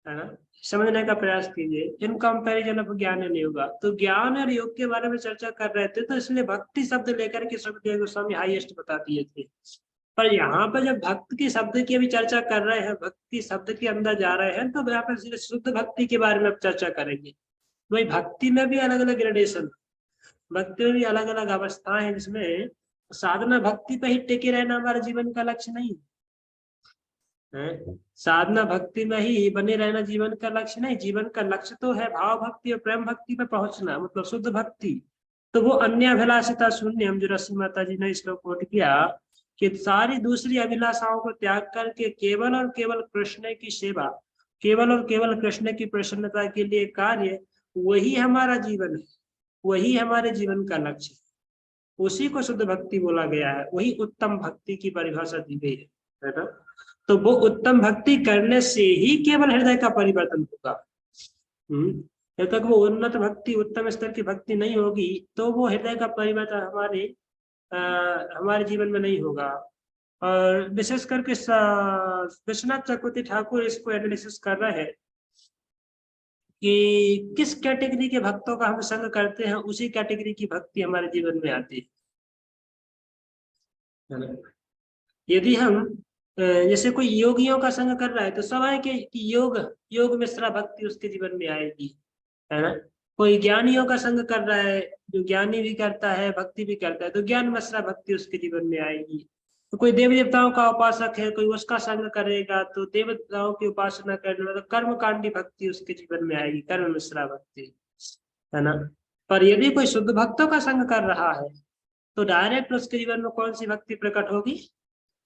है ना, समझने का प्रयास कीजिए। इन कंपैरिजन ऑफ ज्ञान एंड योगा, तो ज्ञान और योग के बारे में चर्चा कर रहे थे, तो इसलिए भक्ति शब्द लेकर के सुखदेव गोस्वामी हाईएस्ट बता दिए थे। पर यहाँ पर जब भक्त की शब्द की अभी चर्चा कर रहे हैं, भक्ति शब्द के अंदर जा रहे हैं, तो यहाँ पर शुद्ध भक्ति के बारे में अब चर्चा करेंगे। वही भक्ति में भी अलग अलग ग्रेडेशन, भक्ति में भी अलग अलग अवस्थाएं हैं, जिसमें साधना भक्ति पे ही टिके रहना हमारे जीवन का लक्ष्य नहीं है। साधना भक्ति में ही बने रहना जीवन का लक्ष्य नहीं, जीवन का लक्ष्य तो है भाव भक्ति और प्रेम भक्ति पे पहुंचना, मतलब शुद्ध भक्ति। तो वो अन्य अभिलाषिता शून्य, हम जो रश्मि माता जी ने इसको कोट किया कि सारी दूसरी अभिलाषाओं को त्याग करके केवल और केवल कृष्ण की सेवा, केवल और केवल कृष्ण की प्रसन्नता के लिए कार्य, वही हमारा जीवन है, वही हमारे जीवन का लक्ष्य है। उसी को शुद्ध भक्ति बोला गया है, वही उत्तम भक्ति की परिभाषा दी गई है ना। तो वो उत्तम भक्ति करने से ही केवल हृदय का परिवर्तन होगा। जब तक वो उन्नत भक्ति, उत्तम स्तर की भक्ति नहीं होगी, तो वो हृदय का परिवर्तन हमारे जीवन में नहीं होगा। और विशेष करके विश्वनाथ चक्रवर्ती ठाकुर इसको एनालिसिस कर रहे हैं कि किस कैटेगरी के भक्तों का हम संग करते हैं, उसी कैटेगरी की भक्ति हमारे जीवन में आती है। यदि हम जैसे कोई योगियों का संग कर रहा है, तो स्वाभाविक है कि योग मिश्रा भक्ति उसके जीवन में आएगी, है ना। कोई ज्ञानियों का संग कर रहा है, जो ज्ञानी भी करता है भक्ति भी करता है, तो ज्ञान मिश्रा भक्ति उसके जीवन में आएगी। तो कोई देवी देवताओं का उपासक है, कोई उसका संग करेगा, तो देवताओं की उपासना करने वाला कर्मकांडी भक्ति उसके जीवन में आएगी, कर्म मिश्रा भक्ति, है ना। पर यदि कोई शुद्ध भक्तों का संग कर रहा है, तो डायरेक्ट उसके जीवन में कौन सी भक्ति प्रकट होगी?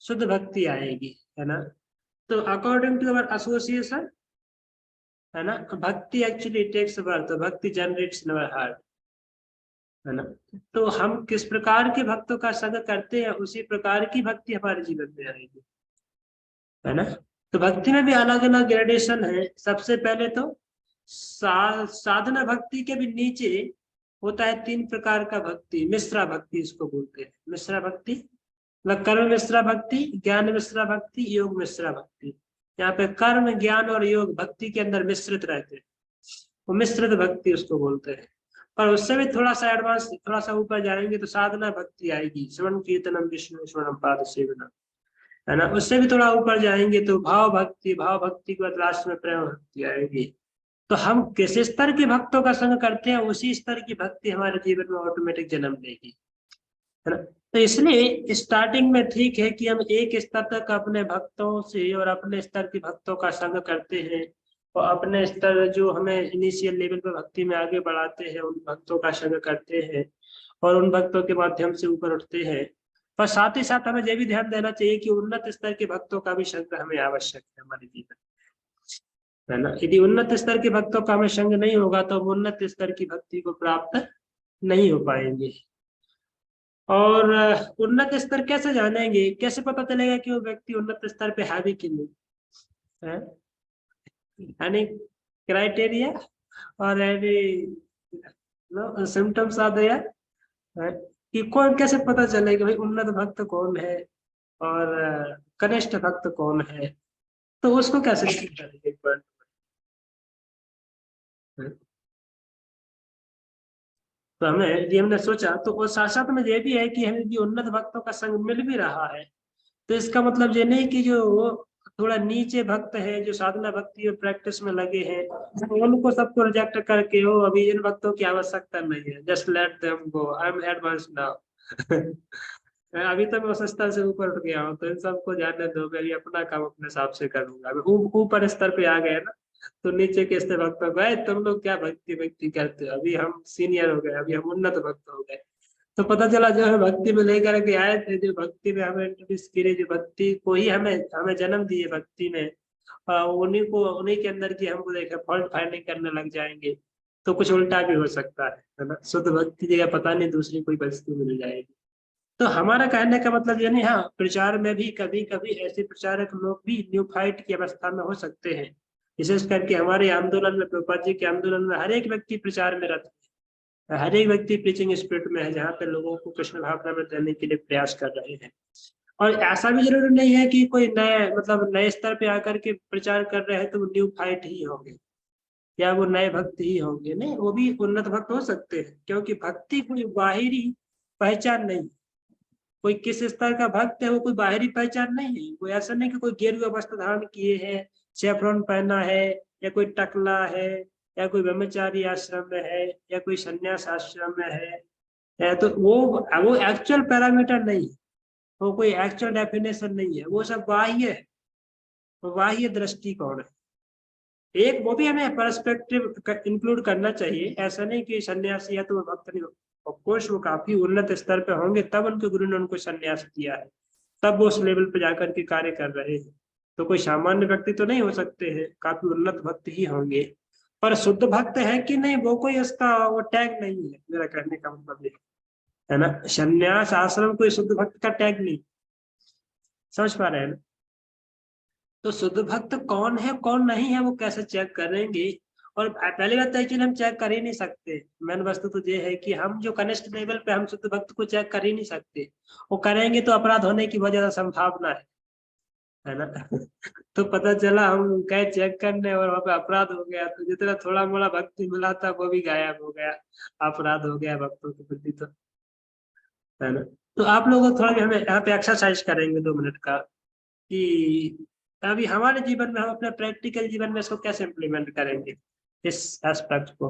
शुद्ध भक्ति आएगी, है ना। तो अकॉर्डिंग टू अवर एसोसिएशन, है ना, भक्ति एक्चुअली टेक्स बर्थ, भक्ति जनरेट्स इन अवर हार्ट, है ना। तो हम किस प्रकार के भक्तों का संग करते हैं, उसी प्रकार की भक्ति हमारे जीवन में आएगी, है ना। तो भक्ति में भी अलग अलग ग्रेडेशन है। सबसे पहले तो साधना भक्ति के भी नीचे होता है 3 प्रकार का भक्ति, मिश्रा भक्ति इसको बोलते हैं। मिश्रा भक्ति मतलब कर्म मिश्रा भक्ति, ज्ञान मिश्रा भक्ति, योग मिश्रा भक्ति। यहाँ पे कर्म, ज्ञान और योग भक्ति के अंदर मिश्रित रहते हैं, वो मिश्रित भक्ति उसको बोलते हैं। पर उससे भी थोड़ा सा एडवांस, थोड़ा सा ऊपर जाएंगे तो साधना भक्ति आएगी, श्रवण कीर्तनम विष्णु स्मरणम पाद सेवनम, है ना। उससे भी थोड़ा ऊपर जाएंगे तो भाव भक्ति के बाद लास्ट में प्रेम भक्ति आएगी। तो हम किस स्तर के भक्तों का संग करते हैं, उसी स्तर की भक्ति हमारे जीवन में ऑटोमेटिक जन्म लेगी, है ना। तो इसलिए स्टार्टिंग में ठीक है कि हम एक स्तर तक अपने भक्तों से और अपने स्तर के भक्तों का संग करते हैं, और अपने स्तर जो हमें इनिशियल लेवल पर भक्ति में आगे बढ़ाते हैं, उन भक्तों का संग करते हैं और उन भक्तों के माध्यम से ऊपर उठते हैं। पर साथ ही साथ हमें यह भी ध्यान देना चाहिए कि उन्नत स्तर के भक्तों का भी संग हमें आवश्यक है हमारे जीवन, है ना। यदि उन्नत स्तर के भक्तों का हमें संग नहीं होगा तो हम उन्नत स्तर की भक्ति को प्राप्त नहीं हो पाएंगे। और उन्नत स्तर कैसे जानेंगे, कैसे पता चलेगा कि वो व्यक्ति उन्नत स्तर पे है भी कि नहीं, है यानी क्राइटेरिया और सिम्टम्स आर देयर, कि कौन, कैसे पता चलेगा भाई उन्नत भक्त कौन है और कनिष्ठ भक्त कौन है, तो उसको कैसे करेंगे। तो हमें यदि हमने सोचा तो वो साथ साथ में ये भी है कि हमें भी उन्नत भक्तों का संग मिल भी रहा है, तो इसका मतलब ये नहीं कि जो थोड़ा नीचे भक्त है जो साधना भक्ति और प्रैक्टिस में लगे हैं, उनको सबको रिजेक्ट करके हो अभी इन भक्तों की आवश्यकता नहीं है, just let them go, I am advance now. अभी तो मैं उस स्तर से ऊपर उठ गया हूँ, तो इन सबको जाने दो, मैं अपना काम अपने हिसाब से करूंगा। अभी ऊपर स्तर पे आ गए ना, तो नीचे के स्तर भक्तों को, तुम लोग क्या भक्ति भक्ति करते हो, अभी हम सीनियर हो गए, अभी हम उन्नत भक्त हो गए। तो पता चला जो है भक्ति में लेकर के आए थे, जो भक्ति में हमें इंट्रोड्यूस किए, जो भक्ति को ही हमें हमें जन्म दिए भक्ति में, उन्हीं के अंदर की हमको देखे फॉल्ट फाइंडिंग करने लग जाएंगे, तो कुछ उल्टा भी हो सकता है ना। शुद्ध भक्ति जगह पता नहीं दूसरी कोई वस्तु मिल जाएगी। तो हमारा कहने का मतलब ये नहीं, हाँ प्रचार में भी कभी कभी ऐसे प्रचारक लोग भी न्यूफाइट की अवस्था में हो सकते हैं। विशेष करके हमारे आंदोलन में, प्रभुपाद जी के आंदोलन में हर एक व्यक्ति प्रचार में रहता है, हर एक व्यक्ति प्रीचिंग स्पिरिट में है, जहाँ पे लोगों को कृष्ण भावना में देने के लिए प्रयास कर रहे हैं। और ऐसा भी जरूरी नहीं है कि कोई नए मतलब नए स्तर पे आकर के प्रचार कर रहे हैं तो वो न्यू फाइट ही होंगे या वो नए भक्त ही होंगे, नहीं, वो भी उन्नत भक्त हो सकते हैं। क्योंकि भक्ति कोई बाहरी पहचान नहीं, कोई किस स्तर का भक्त है वो कोई बाहरी पहचान नहीं है। कोई ऐसा नहीं कि कोई गेरुआ वस्त्र धारण किए है, सेफ्रॉन पहना है, या कोई टकला है, या कोई ब्रह्मचारी आश्रम में है, या कोई संन्यास आश्रम में है, तो वो एक्चुअल पैरामीटर नहीं है, वो कोई एक्चुअल डेफिनेशन नहीं है, वो सब बाह्य है, बाह्य दृष्टिकोण है। एक वो भी हमें पर्सपेक्टिव इंक्लूड करना चाहिए, ऐसा नहीं कि सन्यासी है तो वो भक्त नहीं हो। ऑफ कोर्स वो काफी उन्नत स्तर पे होंगे, तब उनके गुरु ने उनको सन्यास दिया है, तब वो उस लेवल पे जाकर के कार्य कर रहे हैं। तो कोई सामान्य व्यक्ति तो नहीं हो सकते हैं, काफी उन्नत भक्त ही होंगे। पर शुद्ध भक्त है कि नहीं, वो कोई उसका वो टैग नहीं है, मेरा कहने का मतलब ये है ना। सन्यास आश्रम कोई शुद्ध भक्त का टैग नहीं, समझ पा रहे हैं ना। तो शुद्ध भक्त कौन है कौन नहीं है वो कैसे चेक करेंगे। और पहली बात तो एक्चुअली हम चेक कर ही नहीं सकते, मेन वस्तु तो ये है कि हम जो कनिष्ठ लेवल पे हम शुद्ध भक्त को चेक कर ही नहीं सकते, वो करेंगे तो अपराध होने की बहुत ज्यादा संभावना है ना। तो पता चला हम गए चेक करने और वहां पे अपराध हो गया, तो जितना थोड़ा मोड़ा भक्ति मिला था वो भी गायब हो गया, अपराध हो गया भक्तों के प्रति, तो है ना। तो आप लोग थोड़ा भी हमें यहाँ पे एक्सरसाइज करेंगे 2 मिनट का, कि अभी हमारे जीवन में हम अपने प्रैक्टिकल जीवन में इसको कैसे इम्प्लीमेंट करेंगे, इस एस्पेक्ट को,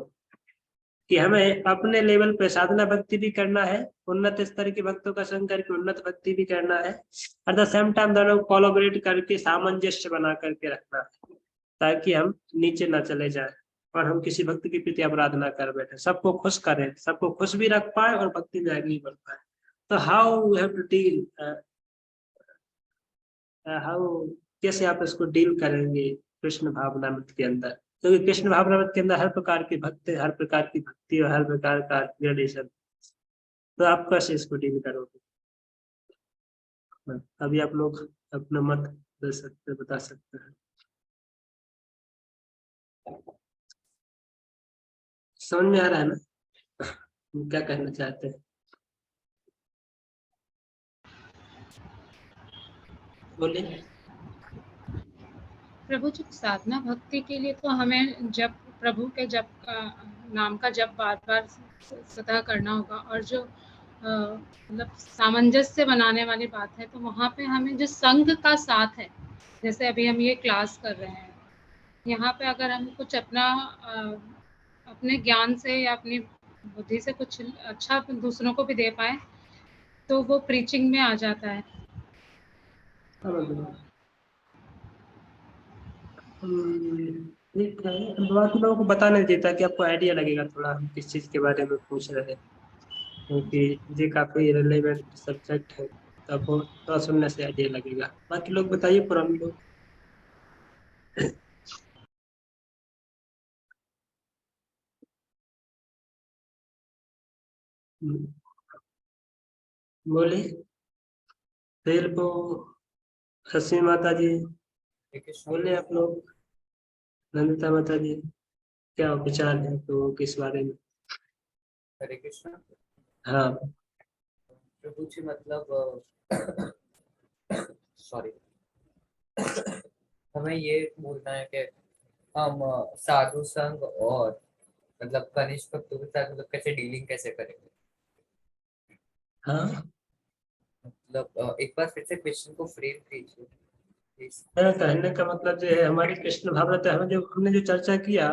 कि हमें अपने लेवल पे साधना भक्ति भी करना है, उन्नत स्तर के भक्तों का संग करके उन्नत भक्ति भी करना है, एट द सेम टाइम दोनों कोलैबोरेट करके सामंजस्य बना करके रखना है, ताकि हम नीचे ना चले जाए और हम किसी भक्त के प्रति अपराध ना कर बैठे, सबको खुश करें, सबको खुश भी रख पाए और भक्ति में आगे भी बढ़ पाए। तो how we have to deal, how कैसे आप इसको डील करेंगे कृष्ण भावनामृत के अंदर, क्योंकि कृष्ण भावनामृत के अंदर हर प्रकार के भक्त, हर प्रकार की भक्ति और हर प्रकार का ग्रेडेशन, तो आप कैसे इसको डील करोगे। अभी आप लोग अपना मत दे सकते, बता सकते हैं। समझ में आ रहा है ना क्या कहना चाहते हैं, बोलिए।
प्रभु जी, साधना भक्ति के लिए तो हमें जब प्रभु के जप का नाम का जप बार बार सदा करना होगा, और जो मतलब सामंजस्य बनाने वाली बात है, तो वहाँ पे हमें जो संघ का साथ है, जैसे अभी हम ये क्लास कर रहे हैं, यहाँ पे अगर हम कुछ अपना अपने ज्ञान से या अपनी बुद्धि से कुछ अच्छा दूसरों को भी दे पाए, तो वो प्रीचिंग में आ जाता है।
ठीक है, बाकी लोगों को बता नहीं देता कि आपको आइडिया लगेगा थोड़ा हम किस चीज के बारे में पूछ रहे हैं, क्योंकि ये काफी रिलेवेंट सब्जेक्ट है, तो आपको थोड़ा सुनने से आइडिया लगेगा। बाकी लोग बताइए, पुराने लोग। बोलिए, फिर वो हसी माता जी, बोले आप लोग, नंदिता माता जी, क्या विचार है तो किस बारे में।
हरे कृष्ण।
हाँ,
प्रभु जी मतलब सॉरी, हमें ये बोलना है कि हम साधु संघ और मतलब कनिष्ठ भक्तों के साथ मतलब कैसे डीलिंग कैसे करेंगे।
हाँ,
मतलब एक बार फिर से क्वेश्चन को फ्रेम कीजिए। प्लीज।
मेरा कहने का मतलब जो है हमारी कृष्ण भावना, हमने जो चर्चा किया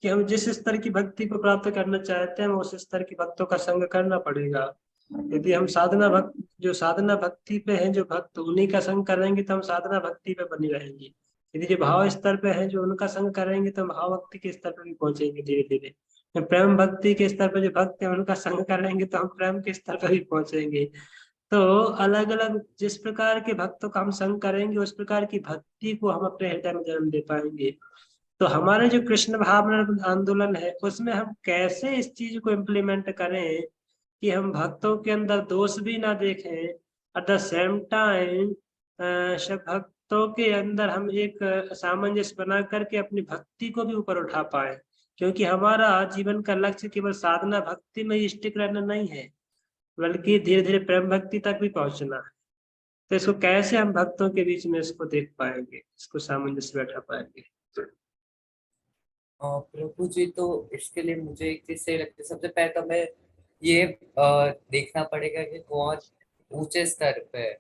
कि हम जिस स्तर की भक्ति को प्राप्त करना चाहते हैं उस स्तर की भक्तों का संग करना पड़ेगा। यदि हम साधना भक्ति पे हैं जो भक्त, उन्हीं का संग करेंगे तो हम साधना भक्ति पे बनी रहेंगे। यदि जो भाव स्तर पे हैं जो उनका संग करेंगे तो हम भाव भक्ति के स्तर पे भी पहुंचेंगे धीरे धीरे। प्रेम भक्ति के स्तर पे जो भक्त है उनका संग करेंगे तो हम प्रेम के स्तर पर भी पहुंचेंगे। तो अलग अलग जिस प्रकार के भक्तों का हम संग करेंगे उस प्रकार की भक्ति को हम अपने हृदय में जन्म दे पाएंगे। तो हमारे जो कृष्ण भावना आंदोलन है उसमें हम कैसे इस चीज को इम्प्लीमेंट करें कि हम भक्तों के अंदर दोष भी ना देखें, एट द सेम टाइम सब भक्तों के अंदर हम एक सामंजस्य बना करके अपनी भक्ति को भी ऊपर उठा पाए। क्योंकि हमारा जीवन का लक्ष्य केवल साधना भक्ति में ही स्टिक रहना नहीं है, बल्कि धीरे धीरे प्रेम भक्ति तक भी पहुंचना है। तो इसको कैसे हम भक्तों के बीच में इसको देख पाएंगे, इसको सामंजस्य बैठा पाएंगे?
प्रभु जी, तो इसके लिए मुझे एक चीज सही लगती है। सबसे पहले तो हमें ये देखना पड़ेगा कि कौन ऊंचे स्तर पे है।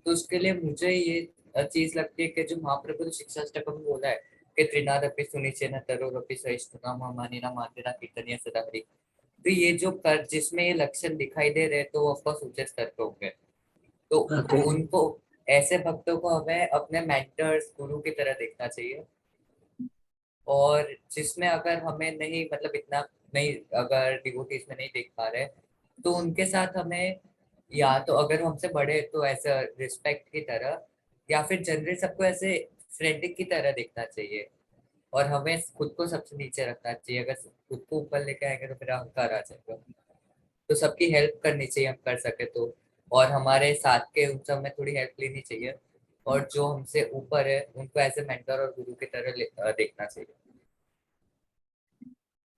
तो उसके लिए मुझे ये चीज लगती है कि जो महाप्रभु ने शिक्षा स्टेप में बोला है कि त्रिनादपि सुनिचेन तरोरपि सहिष्णुना मानिना मातेना कीर्तनीय सदा हरि। तो ये जो कर जिसमें ये लक्षण दिखाई दे रहे तो ऑफकोर्स ऊंचे स्तर पे होंगे। तो उनको ऐसे भक्तों को हमें अपने मेंटर्स गुरु की तरह देखना चाहिए। और जिसमें अगर हमें नहीं मतलब इतना नहीं, अगर डिवोटीज में नहीं देख पा रहे तो उनके साथ हमें या तो अगर हमसे बड़े तो ऐसा रिस्पेक्ट की तरह, या फिर जनरली सबको ऐसे फ्रेंडिक की तरह देखना चाहिए। और हमें खुद को सबसे नीचे रखना चाहिए। अगर खुद को ऊपर लेके आएंगे तो फिर अहंकार आ जाएगा। तो सबकी हेल्प करनी चाहिए हम कर सके तो, और हमारे साथ के उन सब में थोड़ी हेल्प लेनी चाहिए। और जो हमसे ऊपर है उनको ऐसे मेंटर और गुरु की तरह देखना चाहिए।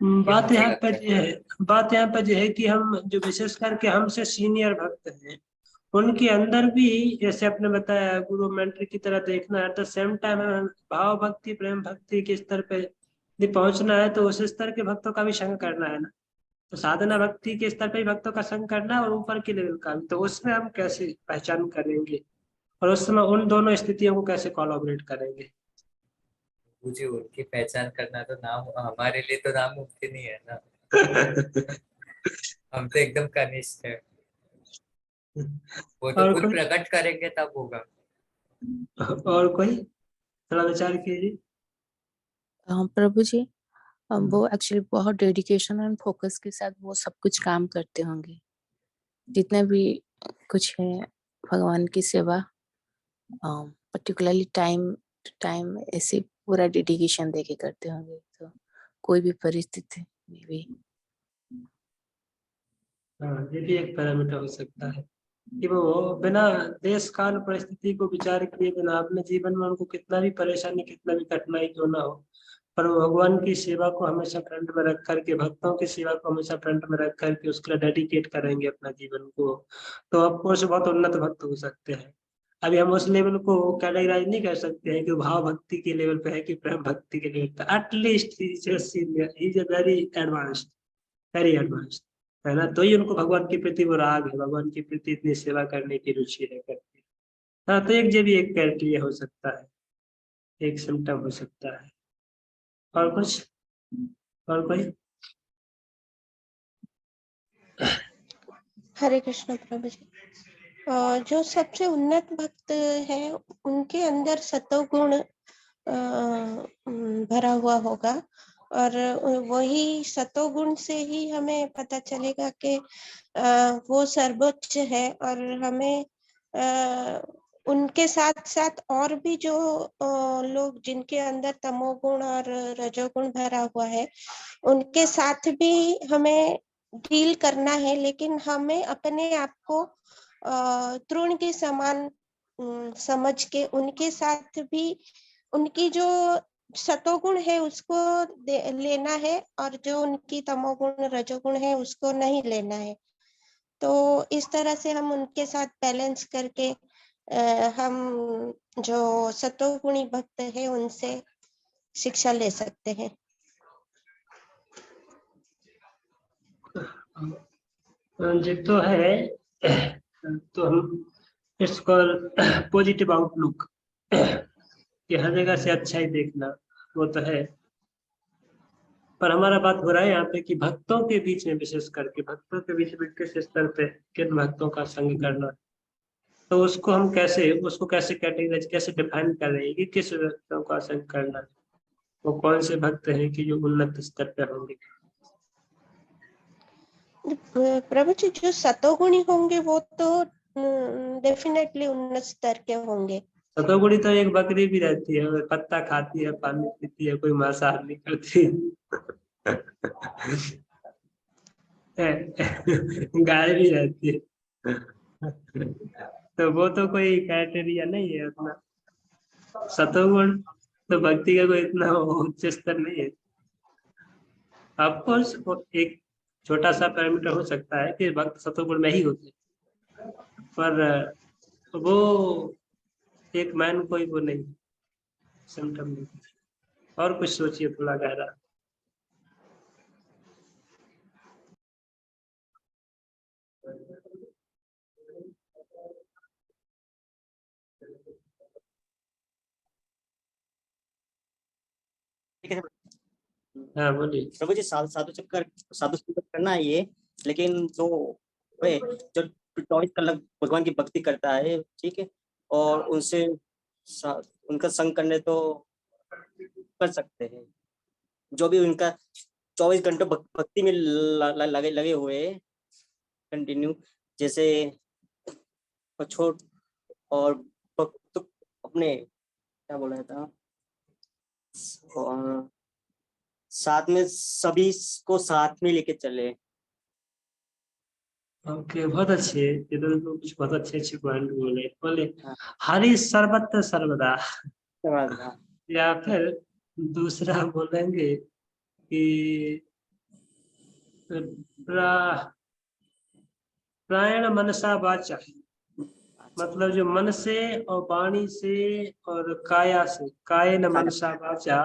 बात
मुझे
यहाँ
लगता
पर ये है, बात यहाँ पर ये है कि हम जो विशेष करके हमसे सीनियर भक्त हैं उनके अंदर भी जैसे आपने बताया गुरु मेंटर की तरह देखना है। एट द सेम टाइम भाव भक्ति प्रेम भक्ति के स्तर पे यदि पहुंचना है तो उस स्तर के भक्तों का भी संग करना है ना। तो साधना भक्ति के स्तर पे भी भक्तों का संग करना है और ऊपर के लेवल का भी। तो उसमें हम कैसे पहचान करेंगे और उस समय उन दोनों स्थितियों को कैसे कोलैबोरेट करेंगे?
मुझे उनकी पहचान करना तो नाम हमारे लिए तो नामुमकिन ही है ना। हम तो एकदम कनिष्ठ है। वो तो
और
खुद
कोई
प्रकट करेंगे तब होगा।
और कोई थोड़ा विचार कीजिए।
प्रभु जी,
हम्म।
वो एक्चुअली बहुत डेडिकेशन एंड फोकस के साथ वो सब कुछ काम करते होंगे, जितना भी कुछ है भगवान की सेवा, पर्टिकुलरली टाइम टू टाइम ऐसे पूरा डेडिकेशन देके करते होंगे। तो कोई भी परिस्थिति में भी
हाँ, ये भी एक पैरामीटर हो सकता है कि वो बिना देश काल परिस्थिति को विचार किए बिना अपने जीवन में उनको कितना भी परेशानी कितना भी कठिनाई क्यों ना हो, पर वो भगवान की सेवा को हमेशा फ्रंट में रख करके, भक्तों की सेवा को हमेशा फ्रंट में रख करके उसके लिए डेडिकेट करेंगे अपना जीवन को, तो ऑफकोर्स बहुत उन्नत भक्त हो सकते हैं। अभी हम उस लेवल को कैटेगराइज नहीं कर सकते हैं कि भाव भक्ति के लेवल पे है कि प्रेम भक्ति के लेवल पे। At least he is very advanced, very advanced, है ना। तो ही उनको भगवान के प्रति वो राग है, भगवान के प्रति इतनी सेवा करने की रुचि है करती है। हाँ, तो एक ये भी एक क्राइटेरिया हो सकता है, एक सिम्टम हो सकता है। और कुछ, और कोई?
हरे कृष्ण प्रभु जी। जो सबसे उन्नत भक्त है उनके अंदर सतोगुण भरा हुआ होगा, और वही सतोगुण से ही हमें पता चलेगा कि वो सर्वोच्च है। और हमें उनके साथ साथ और भी जो लोग जिनके अंदर तमोगुण और रजोगुण भरा हुआ है उनके साथ भी हमें डील करना है, लेकिन हमें अपने आप को तृण के समान समझ के उनके साथ भी उनकी जो सतोगुण है उसको लेना है, और जो उनकी तमोगुण रजोगुण है उसको नहीं लेना है। तो इस तरह से हम उनके साथ बैलेंस करके हम जो सतोगुणी भक्त है उनसे शिक्षा ले सकते हैं।
ये तो है। तो हम इसको पॉजिटिव आउटलुक, कि हर जगह से अच्छा ही देखना, वो तो है। पर हमारा बात हो रहा है यहाँ पे कि भक्तों के बीच में, विशेष करके भक्तों के बीच में किस स्तर पे किन भक्तों का संग करना, तो उसको कैसे कैटेगराइज, कैसे डिफाइन कर रहे हैं कि किस भक्तों का संग करना है, वो कौन से भक्त हैं कि जो उन्नत स्तर पे होंगे।
प्रभु जी, जो सतोगुणी होंगे वो तो डेफिनेटली उन्नत स्तर के होंगे।
सतोगुणी तो एक बकरी भी रहती है, वो पत्ता खाती है, पानी पीती है, कोई मांसाहार नहीं करती। गाय भी रहती है। तो वो तो कोई क्राइटेरिया नहीं है उतना। सतोगुण तो भक्ति का कोई इतना उच्च स्तर नहीं है। ऑफकोर्स एक छोटा सा पैरामीटर हो सकता है कि भक्त सतोगुण में ही होते, पर वो एक मैन कोई वो नहीं, सिम्टम नहीं। और कुछ सोचिए थोड़ा गहरा।
ठीक है
हाँ बोलिए।
प्रभु जी, साधु चक्कर करना है ये, लेकिन जो वे जो 24 घंटे भगवान की भक्ति करता है, ठीक है, और उनका संग करने तो कर सकते हैं, जो भी उनका 24 घंटे भक्ति में लगे हुए कंटिन्यू, जैसे छोट और भक्त अपने क्या बोला था, और साथ में सभी को साथ में लेके चले।
ओके, बहुत अच्छे, ये तो कुछ बहुत अच्छे पॉइंट बोले। हरि सर्वत्र सर्वदा, या फिर दूसरा बोलेंगे कि प्राण मनसा वाचा, मतलब जो मन से और वाणी से और काया से, कायेन मनसा वाचा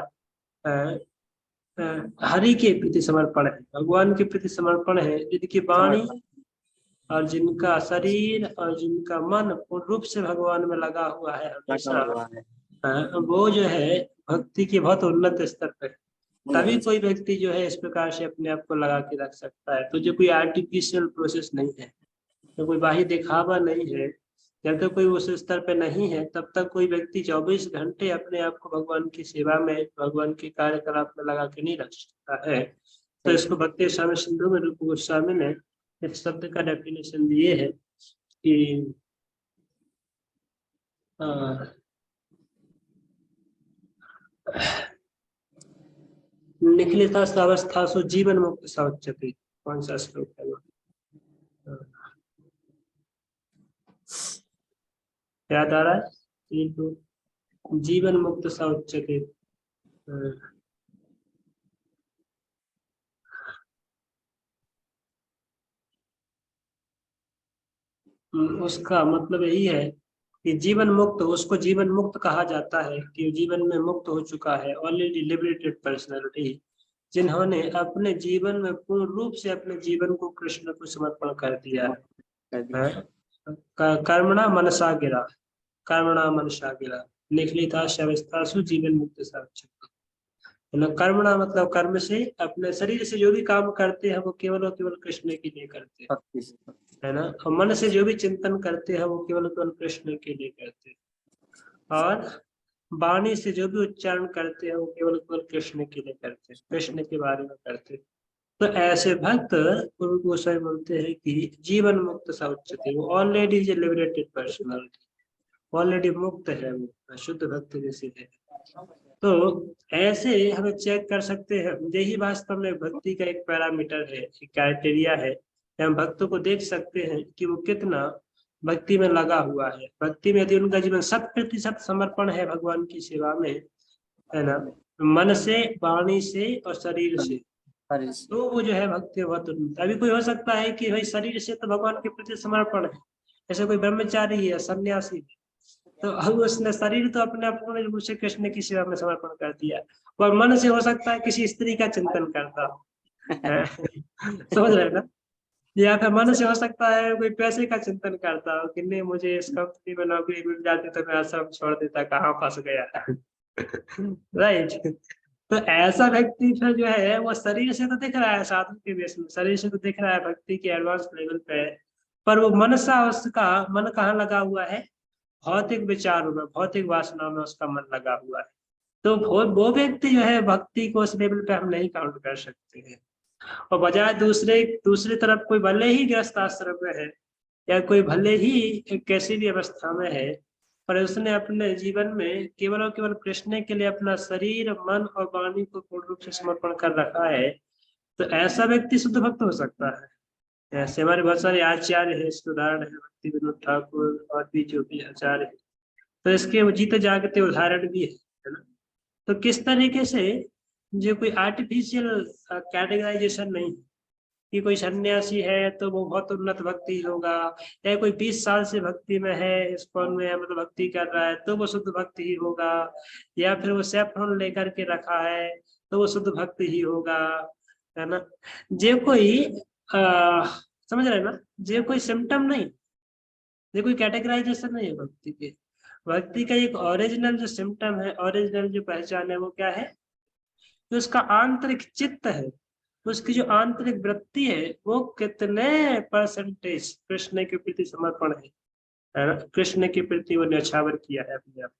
हरि के प्रति समर्पण है, भगवान के प्रति समर्पण है, जिनकी वाणी और जिनका शरीर और जिनका मन पूर्ण रूप से भगवान में लगा हुआ है हमेशा, वो जो है भक्ति के बहुत उन्नत स्तर पे। तभी कोई व्यक्ति जो है इस प्रकार से अपने आप को लगा के रख सकता है। तो जो कोई आर्टिफिशियल प्रोसेस नहीं है, तो कोई बाहरी दिखावा नहीं है, जब तक कोई उस स्तर पे नहीं है तब तक कोई व्यक्ति 24 घंटे अपने आप को भगवान की सेवा में, भगवान के कार्यकलाप में लगा के नहीं रख सकता है। तो इसको भक्ति स्वामी सिंधु में रूप गोस्वामी ने इस शब्द का डेफिनेशन दिए है कि निखिलिता अवस्था सो जीवन मुक्त सौच्यते। कौन सा श्लोक है? याद आ रहा है? जीवन मुक्त सौच्यते। उसका मतलब यही है कि जीवन मुक्त, उसको जीवन मुक्त कहा जाता है कि जीवन में मुक्त हो चुका है, ऑलरेडी लिबरेटेड पर्सनालिटी, जिन्होंने अपने जीवन में पूर्ण रूप से अपने जीवन को कृष्ण को समर्पण कर दिया है। कर्मणा मनसा गिरा, कर्मणा मनसा गिरा, निखिलिता शवस्थासु जीवन मुक्त साक्षात। कर्मणा मतलब कर्म से, अपने शरीर से जो भी काम करते हैं वो केवल और केवल कृष्ण के लिए करते हैं, है ना। और मन से जो भी चिंतन करते हैं वो केवल और केवल कृष्ण के लिए करते हैं, और वाणी से जो भी उच्चारण करते हैं वो केवल केवल कृष्ण के लिए करते हैं, कृष्ण के बारे में करते हैं। तो ऐसे भक्त गुरु गोसाई बोलते हैं कि जीवन मुक्त सौच्यते, वो already is liberated personality, already मुक्त है, वो शुद्ध भक्त जैसे है। तो ऐसे हमें चेक कर सकते हैं, यही वास्तव में भक्ति का एक पैरामीटर है, एक क्राइटेरिया है। हम भक्तों को देख सकते हैं कि वो कितना भक्ति में लगा हुआ है। भक्ति में यदि उनका जीवन 100% समर्पण है भगवान की सेवा में, है ना, मन से, वाणी से और शरीर से, तो वो जो है भक्ति बहुत उन्नत। अभी कोई हो सकता है कि भाई शरीर से तो भगवान के प्रति समर्पण है, जैसे कोई ब्रह्मचारी है, सन्यासी है, तो अब उसने शरीर तो अपने पूर्ण रूप से कृष्ण की सेवा में समर्पण कर दिया, और मन से हो सकता है किसी स्त्री का चिंतन करता हो। समझ रहे ना? या फिर मनुष्य हो सकता है कोई पैसे का चिंतन करता हो कि नहीं मुझे इस कंपनी में नौकरी मिल जाती तो मैं सब छोड़ देता, कहाँ फंस गया। राइट। तो ऐसा व्यक्ति फिर जो है वो शरीर से तो दिख रहा है साधु के वेश में, शरीर से तो दिख रहा है भक्ति के एडवांस लेवल पे है, पर वो मन सा उसका मन कहाँ लगा हुआ है, भौतिक विचारों में, भौतिक वासनाओं में उसका मन लगा हुआ है। तो वो व्यक्ति जो है भक्ति को उस लेवल पे हम नहीं काउंट कर सकते हैं। और बजाय दूसरी तरफ कोई भले ही गृहस्थ आश्रम में है या कोई भले ही कैसी भी अवस्था में है, पर उसने अपने जीवन में केवल और केवल कृष्ण के लिए अपना शरीर, मन और वाणी को पूर्ण रूप से समर्पण कर रखा है, तो ऐसा व्यक्ति शुद्ध भक्त हो सकता है। ऐसे हमारे बहुत सारे आचार्य है, इसके उदाहरण है भक्ति विनोद ठाकुर और भी जो भी आचार्य है, तो इसके वो जीते जागते उदाहरण भी है ना। तो किस तरीके से जो कोई आर्टिफिशियल कैटेगराइजेशन नहीं कि कोई सन्यासी है तो वो बहुत उन्नत भक्ति होगा, या कोई 20 साल से भक्ति में है, इस्कॉन में है, मतलब भक्ति कर रहा है तो वो शुद्ध भक्ति ही होगा, या फिर वो सैफरन लेकर के रखा है तो वो शुद्ध भक्ति ही होगा, है ना। जे कोई समझ रहे हैं ना, जे कोई सिम्टम नहीं, ये कोई कैटेगराइजेशन नहीं है भक्ति के। भक्ति का एक ओरिजिनल जो सिम्टम है, ओरिजिनल जो पहचान है वो क्या है, तो उसका आंतरिक चित्त है, उसकी जो आंतरिक वृत्ति है वो कितने परसेंटेज कृष्ण के प्रति समर्पण है ना, कृष्ण के प्रति वो न्यौछावर किया है अपने आप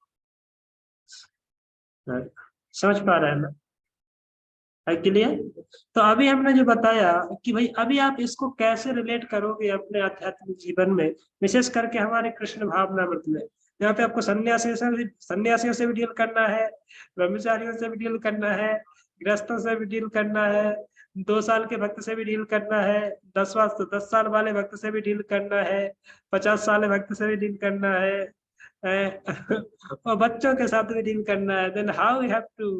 को। समझ पा रहे हैं ना, क्लियर। तो अभी हमने जो बताया कि भाई अभी आप इसको कैसे रिलेट करोगे अपने आध्यात्मिक जीवन में, विशेष करके हमारे कृष्ण भावनामृत में, यहाँ पे आपको सन्यासियों से भी डील करना है, ब्रह्मचारियों से भी डील करना है, गृहस्थों से भी डील करना है, 2 साल के भक्त से भी डील करना है, 10 साल वाले भक्त से भी डील करना है, 50 साल भक्त से भी डील करना है, और बच्चों के साथ भी डील करना है। Then how you have to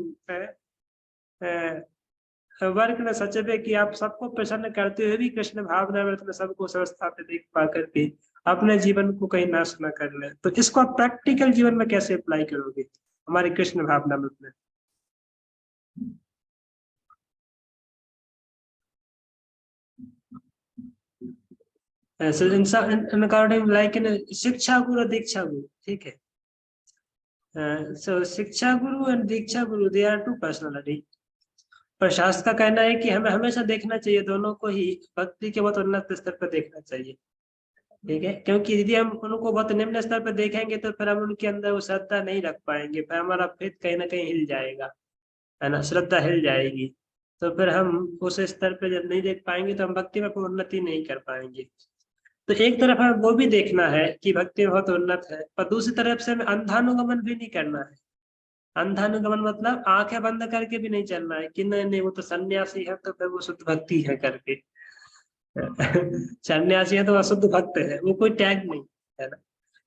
work in such way कि आप सबको प्रसन्न करते हुए भी कृष्ण भावनामृत में सबको संस्था पे देख पा करके अपने जीवन को कहीं नाश न कर ले। तो इसको आप प्रैक्टिकल जीवन में कैसे अप्लाई करोगे हमारे कृष्ण भावनामृत में? लाइक इन शिक्षा गुरु दीक्षा गुरु, ठीक है। सो शिक्षा गुरु and Diksha Guru they are to personality. पर शास्त्र का कहना है कि हमें हमेशा देखना चाहिए दोनों को ही भक्ति के बहुत उन्नत स्तर पर देखना चाहिए, ठीक है। क्योंकि यदि हम उनको बहुत निम्न स्तर पर देखेंगे तो फिर हम उनके अंदर वो श्रद्धा नहीं रख पाएंगे, फिर हमारा फेथ कहीं ना कहीं हिल जाएगा, है ना, श्रद्धा हिल जाएगी। तो फिर हम उस स्तर पर जब नहीं देख पाएंगे तो हम भक्ति में कोई उन्नति नहीं कर पाएंगे। तो एक तरफ हमें वो भी देखना है कि भक्ति बहुत उन्नत है, पर दूसरी तरफ से हमें अंधानुगमन भी नहीं करना है। अंधानुगमन मतलब आंखें बंद करके भी नहीं चलना है कि नहीं नहीं वो तो सन्यासी है तो फिर वो शुद्ध भक्ति है करके। सन्यासी है तो अशुद्ध भक्त है, वो कोई टैग नहीं है ना।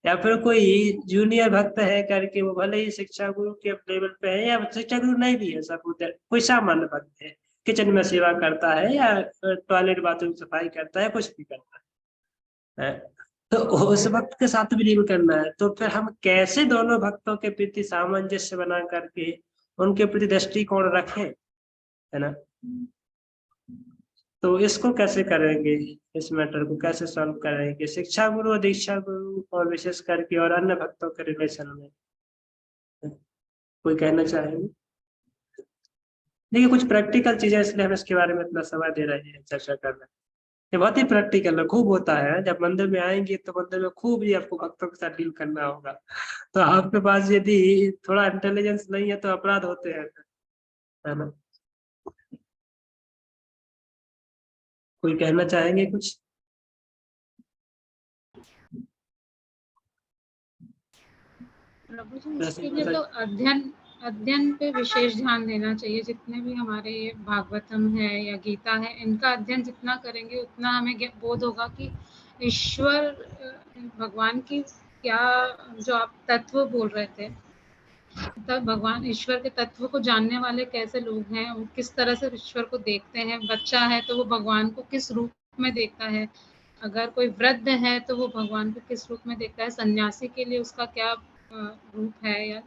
या फिर कोई जूनियर भक्त है करके वो भले ही शिक्षा गुरु के लेवल पे है या शिक्षा गुरु नहीं भी है, सब कोई सामान्य भक्त है, किचन में सेवा करता है या टॉयलेट बाथरूम सफाई करता है, कुछ भी करता है, तो उस भक्त के साथ भी डील करना है। तो फिर हम कैसे दोनों भक्तों के प्रति सामंजस्य बना करके उनके प्रति दृष्टिकोण रखें, है ना। तो इसको कैसे करेंगे, इस मैटर को कैसे सॉल्व करेंगे शिक्षा गुरु और दीक्षा गुरु और विशेष करके और अन्य भक्तों के रिलेशन में, कोई कहना चाहेंगे? देखिए कुछ प्रैक्टिकल चीजें, इसलिए हम इसके बारे में इतना समय दे रहे हैं, चर्चा कर रहे हैं। ये बहुत ही प्रैक्टिकल है, खूब होता है। जब मंदिर में आएंगे तो मंदिर में खूब ही आपको भक्तों के साथ डील करना होगा। तो आपके पास यदि थोड़ा इंटेलिजेंस नहीं है तो अपराध होते हैं, है ना। कोई कहना चाहेंगे कुछ?
प्रभु जी इसके लिए तो अध्ययन पे विशेष ध्यान देना चाहिए। जितने भी हमारे भागवतम है या गीता है, इनका अध्ययन जितना करेंगे उतना हमें बोध होगा कि ईश्वर भगवान की क्या, जो आप तत्व बोल रहे थे, तब भगवान ईश्वर के तत्व को जानने वाले कैसे लोग हैं, वो किस तरह से ईश्वर को देखते हैं। बच्चा है तो वो भगवान को किस रूप में देखता है, अगर कोई वृद्ध है तो वो भगवान को किस रूप में देखता है, सन्यासी के लिए उसका क्या रूप है, या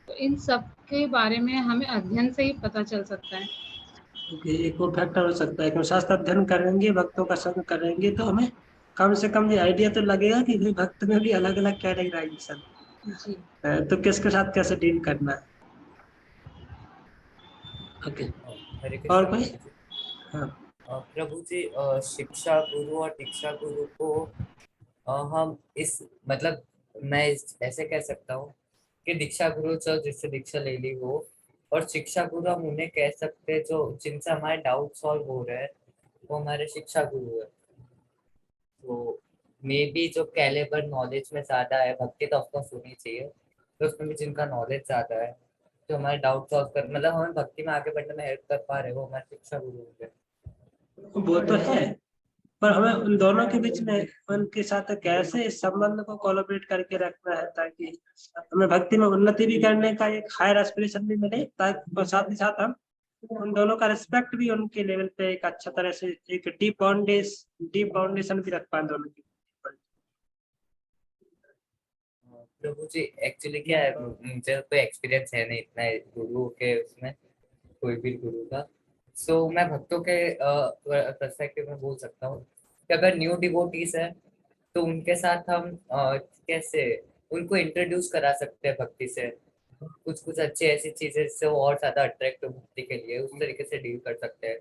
तो इन सब के बारे में हमें अध्ययन से ही पता चल सकता है।
क्योंकि एक वो फैक्टर हो सकता है कि हम शास्त्र अध्ययन करेंगे, भक्तों का संग करेंगे, तो हमें कम से कम ये आइडिया तो लगेगा कि भाई भक्त में भी अलग अलग कैटेगराइजेशन,
जी
तो किसके साथ कैसे डील करना है। ओके,
हरे
और
कृष्णा
कोई?
प्रभु जी।
हाँ।
प्रभु जी, शिक्षा गुरु और दीक्षा गुरु को हम इस मतलब ऐसे कह सकता हूँ कि दीक्षा गुरु जो जिससे दीक्षा ले ली हो, और शिक्षा गुरु हम उन्हें कह सकते हैं जो जिनसे हमारे डाउट सॉल्व हो रहे हैं, वो हमारे शिक्षा गुरु है। तो मे बी जो कैलिबर नॉलेज में ज्यादा है, भक्ति तो ऑफकोर्स होनी चाहिए, तो उसमें भी जिनका नॉलेज ज्यादा है, जो हमारे डाउट सॉल्व कर मतलब हमें भक्ति में आगे बढ़ने में हेल्प कर पा रहे हैं, वो हमारे शिक्षा गुरु होंगे।
वो तो है, पर हमें उन दोनों के बीच में उनके साथ कैसे इस संबंध को कोलैबोरेट करके रखना है, ताकि हमें भक्ति में उन्नति भी करने का एक हायर एस्पिरेशन भी मिले, ताकि और साथ ही साथ हम उन दोनों का रिस्पेक्ट भी उनके लेवल पे एक अच्छा तरह से एक डीप फाउंडेशन भी रख पाए दोनों की।
प्रभु जी एक्चुअली क्या है, मुझे तो एक्सपीरियंस है नहीं इतना गुरु के उसमें, कोई भी गुरु का। सो मैं भक्तों के पर्सपेक्टिव में बोल सकता हूँ कि अगर न्यू डिवोटीज है तो उनके साथ हम कैसे उनको इंट्रोड्यूस करा सकते हैं भक्ति से, कुछ कुछ अच्छी ऐसी चीजें जिससे वो और ज्यादा अट्रैक्ट हो भक्ति के लिए, उस तरीके से डील कर सकते हैं।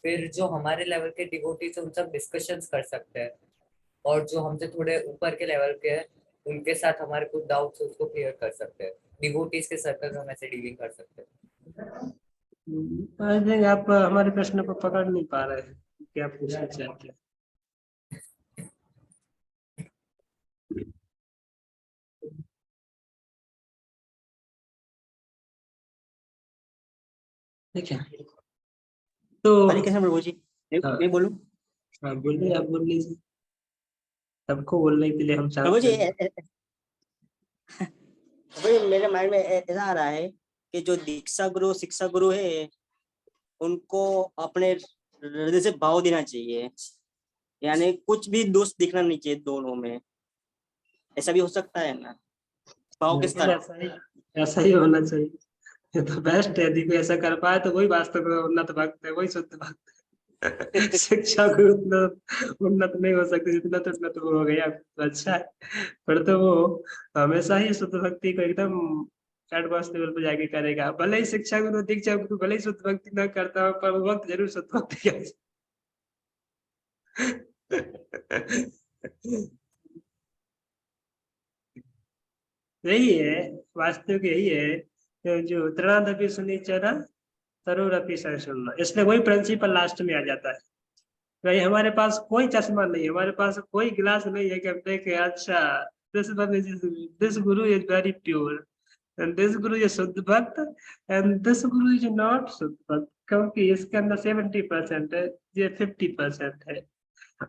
फिर जो हमारे लेवल के डिवोटीज उन सब डिस्कशंस कर सकते हैं, और जो हमसे थोड़े ऊपर के लेवल के हैं उनके साथ हमारे कुछ डाउट्स उसको क्लियर कर सकते हैं। डिवोटीज के सर्कल में हम ऐसे डीलिंग कर सकते हैं।
आई थिंक आप हमारे प्रश्न को पकड़ नहीं पा रहे हैं कि आप पूछना चाहते हैं। ठीक है, तो
हरे कृष्ण प्रभु जी।
हाँ,
मैं बोलूं?
हाँ बोलिए, आप बोल लीजिए, सबको बोलने के लिए हम
प्रभु
चाहते
जी,
हैं।
मेरे माइंड में ऐसा आ रहा है कि जो दीक्षा गुरु शिक्षा गुरु है उनको अपने हृदय से भाव देना चाहिए, यानी कुछ भी दोष दिखना नहीं चाहिए दोनों में। ऐसा भी हो सकता है ना, भाव के
बिल्कुल
साथ?
ऐसा ही होना चाहिए, ये तो बेस्ट है। यदि कोई ऐसा कर पाए तो वही वास्तव में उन्नत भक्त है, वही शुद्ध भक्त है। शिक्षा को उतना उन्नत नहीं हो सकती जितना तो उन्नत वो हो गया, तो अच्छा है। पर तो वो हमेशा ही शुद्ध भक्ति को एकदम एडवांस लेवल पे जाके करेगा, भले ही शिक्षा गुरु दीक्षा गुरु भले ही शुद्ध भक्ति न करता हो, पर वो वक्त जरूर शुद्ध भक्ति कर। यही है, वास्तविक यही है जो तृणादपि सुनिचरा तरुरपि संशुन्ना, इसलिए वही प्रिंसिपल लास्ट में आ जाता है। भाई हमारे पास कोई चश्मा नहीं है, हमारे पास कोई गिलास नहीं है कि हम देखें अच्छा this Guru is very pure and this Guru is शुद्ध भक्त and this Guru is not शुद्ध भक्त, क्योंकि इसके अंदर 70% है, ये 50% है,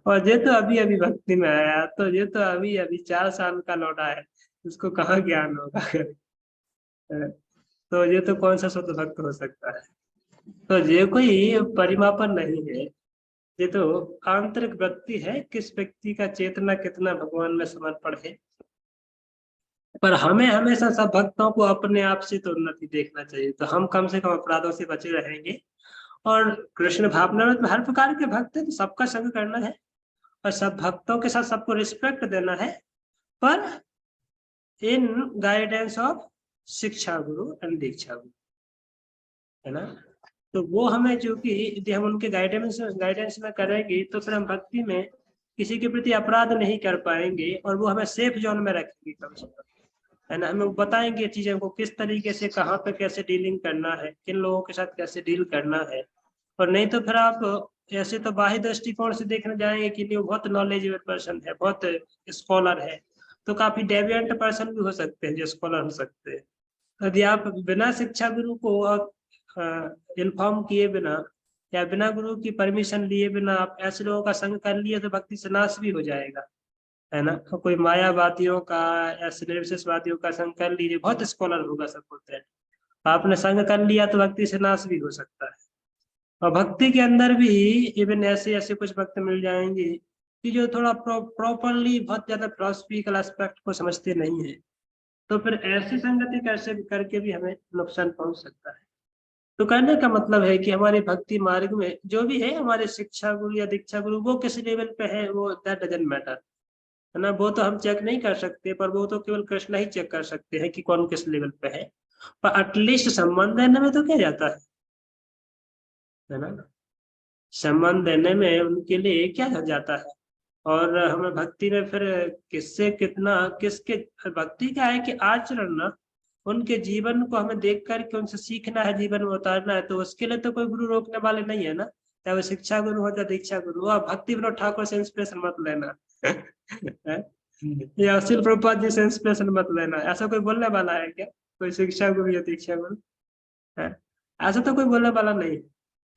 और ये तो अभी अभी भक्ति में आया, तो ये तो अभी अभी 4 साल का लौटा है, इसको कहाँ ज्ञान होगा। तो ये तो कौन सा शुद्ध भक्त हो सकता है। तो ये कोई परिमापन नहीं है, ये तो आंतरिक वृत्ति है, किस व्यक्ति का चेतना कितना भगवान में समर्पण है। पर हमें हमेशा सब भक्तों को अपने आप से तो उन्नति देखना चाहिए, तो हम कम से कम अपराधों से बचे रहेंगे। और कृष्ण भावना में हर प्रकार के भक्त है, तो सबका संग करना है और सब भक्तों के साथ सबको रिस्पेक्ट देना है, पर इन गाइडेंस ऑफ शिक्षा गुरु एंड दीक्षा गुरु, है ना। तो वो हमें, चूंकि यदि हम उनके गाइडेंस में करेंगे तो फिर हम भक्ति में किसी के प्रति अपराध नहीं कर पाएंगे, और वो हमें सेफ जोन में रखेंगे कम से कम, है ना। हमें बताएंगे चीजें को किस तरीके से कहाँ पे कैसे डीलिंग करना है, किन लोगों के साथ कैसे डील करना है। और नहीं तो फिर आप ऐसे तो बाह्य दृष्टिकोण से देखने जाएंगे कि नहीं वो बहुत नॉलेजेबल पर्सन है, बहुत स्कॉलर है, तो काफी डेविएंट पर्सन भी हो सकते हैं जो स्कॉलर हो सकते हैं। यदि आप बिना शिक्षा गुरु को इन्फॉर्म किए बिना या बिना गुरु की परमिशन लिए बिना आप ऐसे लोगों का संग कर लिए तो भक्ति से नाश भी हो जाएगा, है ना। तो कोई मायावादियों का ऐसे निर्विशेषवादियों का संग कर लीजिए, बहुत स्कॉलर होगा सब होते हैं, आपने संग कर लिया तो भक्ति से नाश भी हो सकता है। और भक्ति के अंदर भी इवन ऐसे ऐसे कुछ भक्त मिल जाएंगे कि जो थोड़ा प्रॉपरली बहुत ज्यादा फिलोसफिकल एस्पेक्ट को समझते नहीं है, तो फिर ऐसी संगति कैसे करके भी हमें नुकसान पहुंच सकता है। तो कहने का मतलब है कि हमारे भक्ति मार्ग में जो भी है, हमारे शिक्षा गुरु या दीक्षा गुरु वो किस लेवल पे है, वो दैट डजंट मैटर, है ना। वो तो हम चेक नहीं कर सकते, पर वो तो केवल कृष्ण ही चेक कर सकते हैं कि कौन किस लेवल पे है। पर एटलीस्ट सम्मान देने में तो क्या जाता है ना। सम्मान देने में उनके लिए क्या हो जाता है। और हमें भक्ति में फिर किससे कितना, किसके भक्ति क्या है कि आचरण ना, उनके जीवन को हमें देख करके उनसे सीखना है, जीवन में उतारना है। तो उसके लिए तो कोई गुरु रोकने वाले नहीं है ना, चाहे वो शिक्षा गुरु हो चाहे दीक्षा गुरु हो। आप भक्ति विनोद ठाकुर से इंस्पिरेशन मत लेना या शिल प्रभुपाद जी से इंस्पिरेशन मत लेना। ऐसा कोई बोलने वाला है क्या, कोई शिक्षा गुरु या दीक्षा गुरु है? ऐसा तो कोई बोलने वाला नहीं है।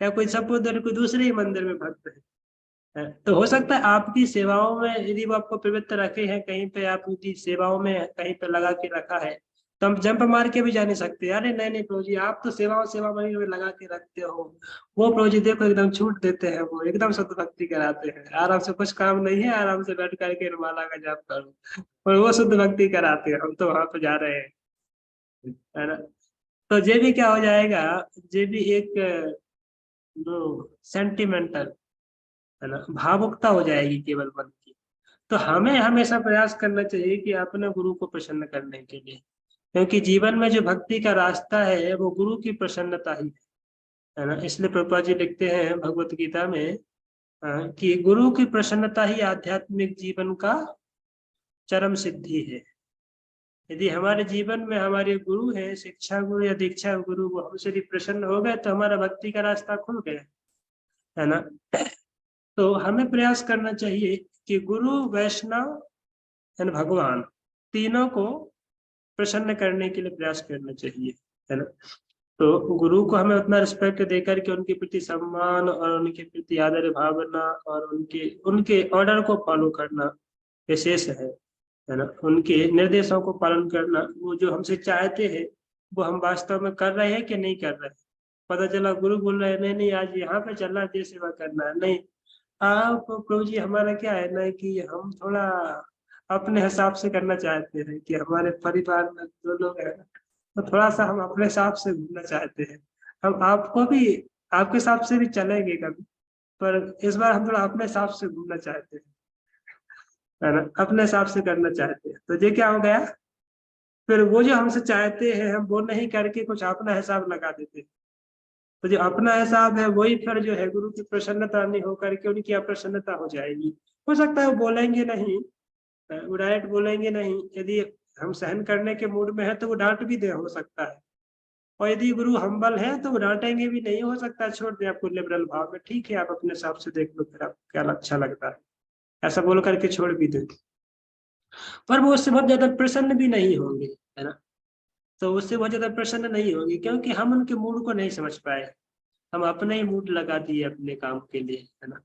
या कोई सपोज कोई दूसरे ही मंदिर में भक्त है, तो हो सकता है आपकी सेवाओं में यदि वो आपको प्रवृत्त रखे हैं, कहीं पे आपकी सेवाओं में कहीं पे लगा के रखा है, तो हम जंप मार के भी जा नहीं सकते, अरे नहीं नहीं प्रभु जी आप तो सेवा में लगा के रखते हो। वो प्रभु जी देखो एकदम छूट देते हैं, वो एकदम शुद्ध भक्ति कराते हैं, आराम से कुछ काम नहीं है, आराम से बैठ करके माला का जाप करो, और वो शुद्ध भक्ति कराते हैं। हम तो वहां पे जा रहे हैं, है ना। तो ये भी क्या हो जाएगा, ये भी एक सेंटिमेंटल, है ना, भावुकता हो जाएगी केवल मन की। तो हमें हमेशा प्रयास करना चाहिए कि अपने गुरु को प्रसन्न करने के लिए, क्योंकि जीवन में जो भक्ति का रास्ता है वो गुरु की प्रसन्नता ही है ना। इसलिए प्रभुपाद जी लिखते हैं भगवत गीता में कि गुरु की प्रसन्नता ही आध्यात्मिक जीवन का चरम सिद्धि है। यदि हमारे जीवन में हमारे गुरु है, शिक्षा गुरु या दीक्षा गुरु, वो हमसे भी प्रसन्न हो गए तो हमारा भक्ति का रास्ता खुल गया, है ना। तो हमें प्रयास करना चाहिए कि गुरु वैष्णव एंड भगवान तीनों को प्रसन्न करने के लिए प्रयास करना चाहिए, है ना। तो गुरु को हमें उतना रिस्पेक्ट देकर के उनके प्रति सम्मान और उनके प्रति आदर भावना और उनके उनके ऑर्डर को फॉलो करना विशेष है ना। उनके निर्देशों को पालन करना, वो जो हमसे चाहते हैं वो हम वास्तव में कर रहे हैं कि नहीं कर रहे हैं। पता चला गुरु बोल रहे हैं नहीं नहीं आज यहाँ पे चलना है, सेवा करना है, नहीं आप प्रभु जी हमारा क्या है ना कि हम थोड़ा अपने हिसाब से करना चाहते हैं, कि हमारे परिवार में जो लोग हैं तो थोड़ा सा हम अपने हिसाब से घूमना चाहते हैं। हम आपको भी आपके हिसाब से भी चलेंगे कभी, पर इस बार हम थोड़ा अपने हिसाब से घूमना चाहते हैं, है ना, अपने हिसाब से करना चाहते हैं। तो ये क्या हो गया, फिर वो जो हमसे चाहते हैं हम वो नहीं करके कुछ अपना हिसाब लगा देते हैं। तो जो अपना हिसाब है वही फिर जो है गुरु की प्रसन्नता नहीं होकर के उनकी अप्रसन्नता हो जाएगी। हो सकता है वो बोलेंगे नहीं, वो डायरेक्ट बोलेंगे नहीं, यदि हम सहन करने के मूड में है तो वो डांट भी दे, हो सकता है। और यदि गुरु हम्बल है तो वो डांटेंगे भी नहीं, हो सकता है छोड़ दे आपको लिबरल भाव में, ठीक है आप अपने हिसाब से देख लो फिर आपको क्या अच्छा लगता है, ऐसा बोल करके छोड़ भी दे। पर वो उससे बहुत ज्यादा प्रसन्न भी नहीं होंगे, है ना। तो उससे बहुत ज्यादा प्रसन्न नहीं होंगे क्योंकि हम उनके मूड को नहीं समझ पाए, हम अपना ही मूड लगा दिए अपने काम के लिए, है ना।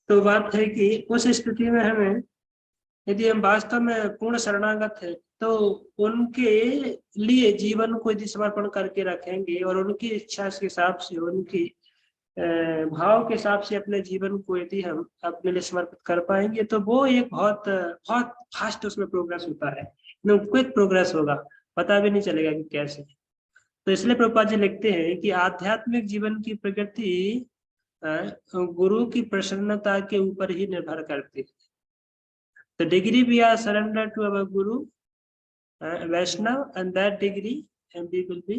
तो बात है कि उस स्थिति में हमें, यदि हम वास्तव में पूर्ण शरणागत है तो उनके लिए जीवन को यदि समर्पण करके रखेंगे और उनकी इच्छा के हिसाब से, उनकी भाव के हिसाब से अपने जीवन को यदि हम अपने लिए समर्पित कर पाएंगे तो वो एक बहुत बहुत फास्ट उसमें प्रोग्रेस होता है, क्विक प्रोग्रेस होगा, पता भी नहीं चलेगा कि कैसे। तो इसलिए प्रभुपाद जी लिखते हैं कि आध्यात्मिक जीवन की प्रगति गुरु की प्रसन्नता के ऊपर ही निर्भर करती है। The degree we are surrendered to our Guru, Vaishnav, and that degree, and we will be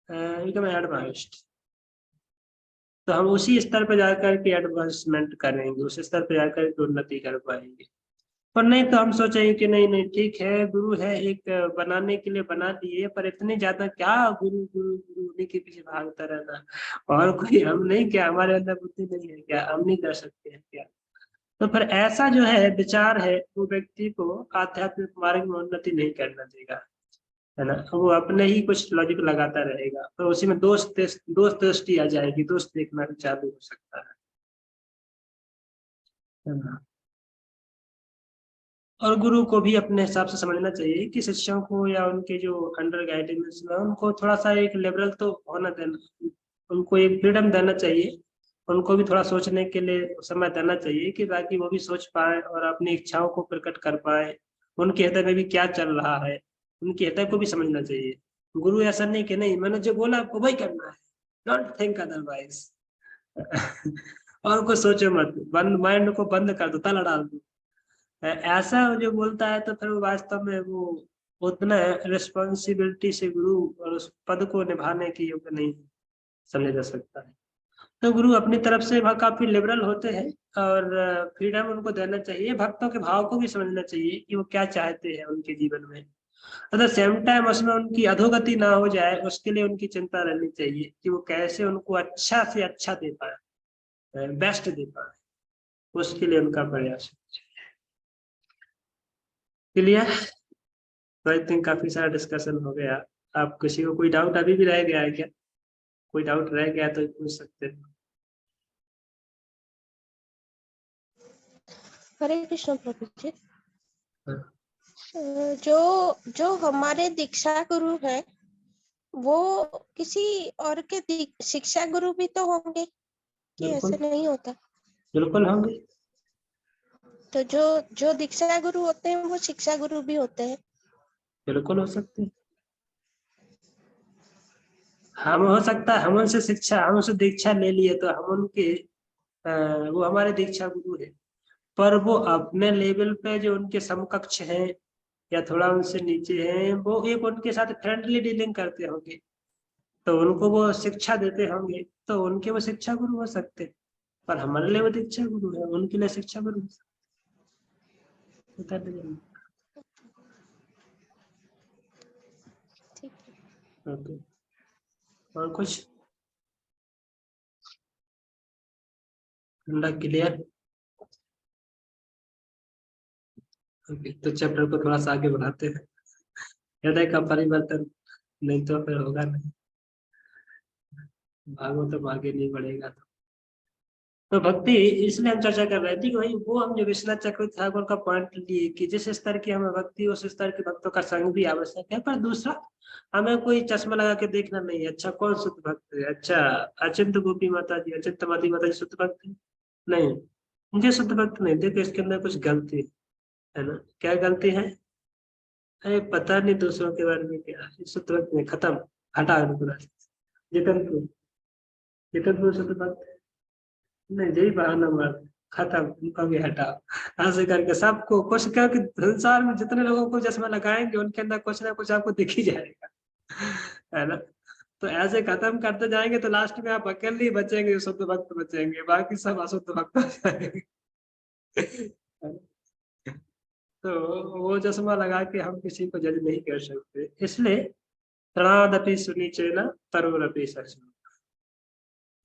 become advanced. तो हम उसी स्तर पर जाकर के एडवांसमेंट करेंगे, उस स्तर पर जाकर के उन्नति कर पाएंगे। पर नहीं तो हम सोचेंगे कि नहीं नहीं ठीक है गुरु है, एक बनाने के लिए बना दिए, पर इतने ज्यादा क्या गुरु गुरु गुरु उन्हीं के पीछे भागता रहना, और कोई हम नहीं, क्या हमारे अंदर बुद्धि नहीं है क्या, हम नहीं कर सकते हैं क्या। तो फिर ऐसा जो है विचार है वो व्यक्ति को आध्यात्मिक मार्ग में उन्नति नहीं करना देगा, है ना। वो अपने ही कुछ लॉजिक लगाता रहेगा, तो उसी में दोष दृष्टि आ जाएगी, दोष देखना चालू हो सकता है ना। और गुरु को भी अपने हिसाब से समझना चाहिए कि शिष्यों को या उनके जो अंडर गाइडेंस में उनको थोड़ा सा एक लिबरल तो होना देना, उनको एक फ्रीडम देना चाहिए, उनको भी थोड़ा सोचने के लिए समय देना चाहिए कि ताकि वो भी सोच पाए और अपनी इच्छाओं को प्रकट कर पाए, उनके हृदय में भी क्या चल रहा है, उनके हृदय को भी समझना चाहिए। गुरु ऐसा नहीं कि नहीं मैंने जो बोला आपको वही करना है, डोंट थिंक अदरवाइज। और कुछ सोचो मत, बंद माइंड को बंद कर दो, ताला डाल दो। ऐसा जो बोलता है तो फिर वो वास्तव में वो उतना रिस्पॉन्सिबिलिटी से गुरु और उस पद को निभाने की योग्य नहीं समझा जा सकता है। तो गुरु अपनी तरफ से वह काफी लिबरल होते हैं और फ्रीडम उनको देना चाहिए, भक्तों के भाव को भी समझना चाहिए कि वो क्या चाहते हैं उनके जीवन में। एट द सेम टाइम उसमें उनकी अधोगति ना हो जाए, उसके लिए उनकी चिंता रहनी चाहिए कि वो कैसे उनको अच्छा से अच्छा दे पाए, बेस्ट दे पाए, उसके लिए उनका प्रयास क्लियर। तो आई थिंक काफी सारा डिस्कशन हो गया। आप किसी को कोई डाउट अभी भी रह गया है क्या? कोई डाउट रह गया तो पूछ सकते हैं।
हरे कृष्ण प्रभु जी।
हाँ।
जो हमारे दीक्षा गुरु हैं वो किसी और के शिक्षा गुरु भी तो होंगे कि ऐसे
बिल्कुल
नहीं होता?
बिल्कुल होंगे।
तो जो दीक्षा गुरु होते हैं वो शिक्षा गुरु भी होते हैं?
बिल्कुल हो सकते हैं। हम हो सकता है हम उनसे शिक्षा, हम उनसे दीक्षा ले लिए तो हम उनके वो हमारे दीक्षा गुरु है, पर वो अपने लेवल पे जो उनके समकक्ष हैं या थोड़ा उनसे नीचे हैं, वो एक उनके साथ फ्रेंडली डीलिंग करते होंगे तो उनको वो शिक्षा देते होंगे, तो उनके वो शिक्षा गुरु हो सकते हैं। पर हमारे लिए वो दीक्षा गुरु है, उनके लिए शिक्षा गुरु हो सकते हैं।
ठीक है।
ओके, और कुछ ठंडा क्लियर? ओके, तो चैप्टर को थोड़ा सा आगे बढ़ाते हैं। हृदय का परिवर्तन, नहीं तो फिर होगा नहीं, भागो तो आगे नहीं बढ़ेगा। तो भक्ति इसलिए हम चर्चा कर रहे थे कि भाई वो हम जो विश्वनाथ चक्रवर्ती ठाकुर का पॉइंट लिए कि जिस स्तर की हमें भक्ति उस स्तर के भक्तों का संग भी आवश्यक है, पर दूसरा हमें कोई चश्मा लगा के देखना नहीं है अच्छा कौन शुद्ध भक्त है। अच्छा अचिंत गोपी माता जी, अचिंत माती माता जी शुद्ध भक्त है? नहीं, मुझे शुद्ध भक्त नहीं, देखो इसके अंदर कुछ गलती है ना। क्या गलती है? अरे पता नहीं दूसरों के बारे में क्या है, शुद्ध भक्त नहीं, खत्म, हटा इनको रास्ते से। जितनपुर, जितनपुर शुद्ध भक्त है? नहीं, यही बहाना मार, खत्म, उनका भी हटाओ। ऐसे करके सबको कुछ, क्योंकि संसार में जितने लोगों को चश्मा लगाएंगे उनके अंदर कुछ ना कुछ आपको दिख ही जाएगा, है ना। तो ऐसे खत्म करते जाएंगे तो लास्ट में आप अकेले ही बचेंगे, शुद्ध भक्त बचेंगे, बाकी सब अशुद्ध भक्त हो जाएंगे। तो वो चश्मा लगा के हम किसी को जज नहीं कर सकते, इसलिए तृणादपि सुनिचेन तरोरपि सचना,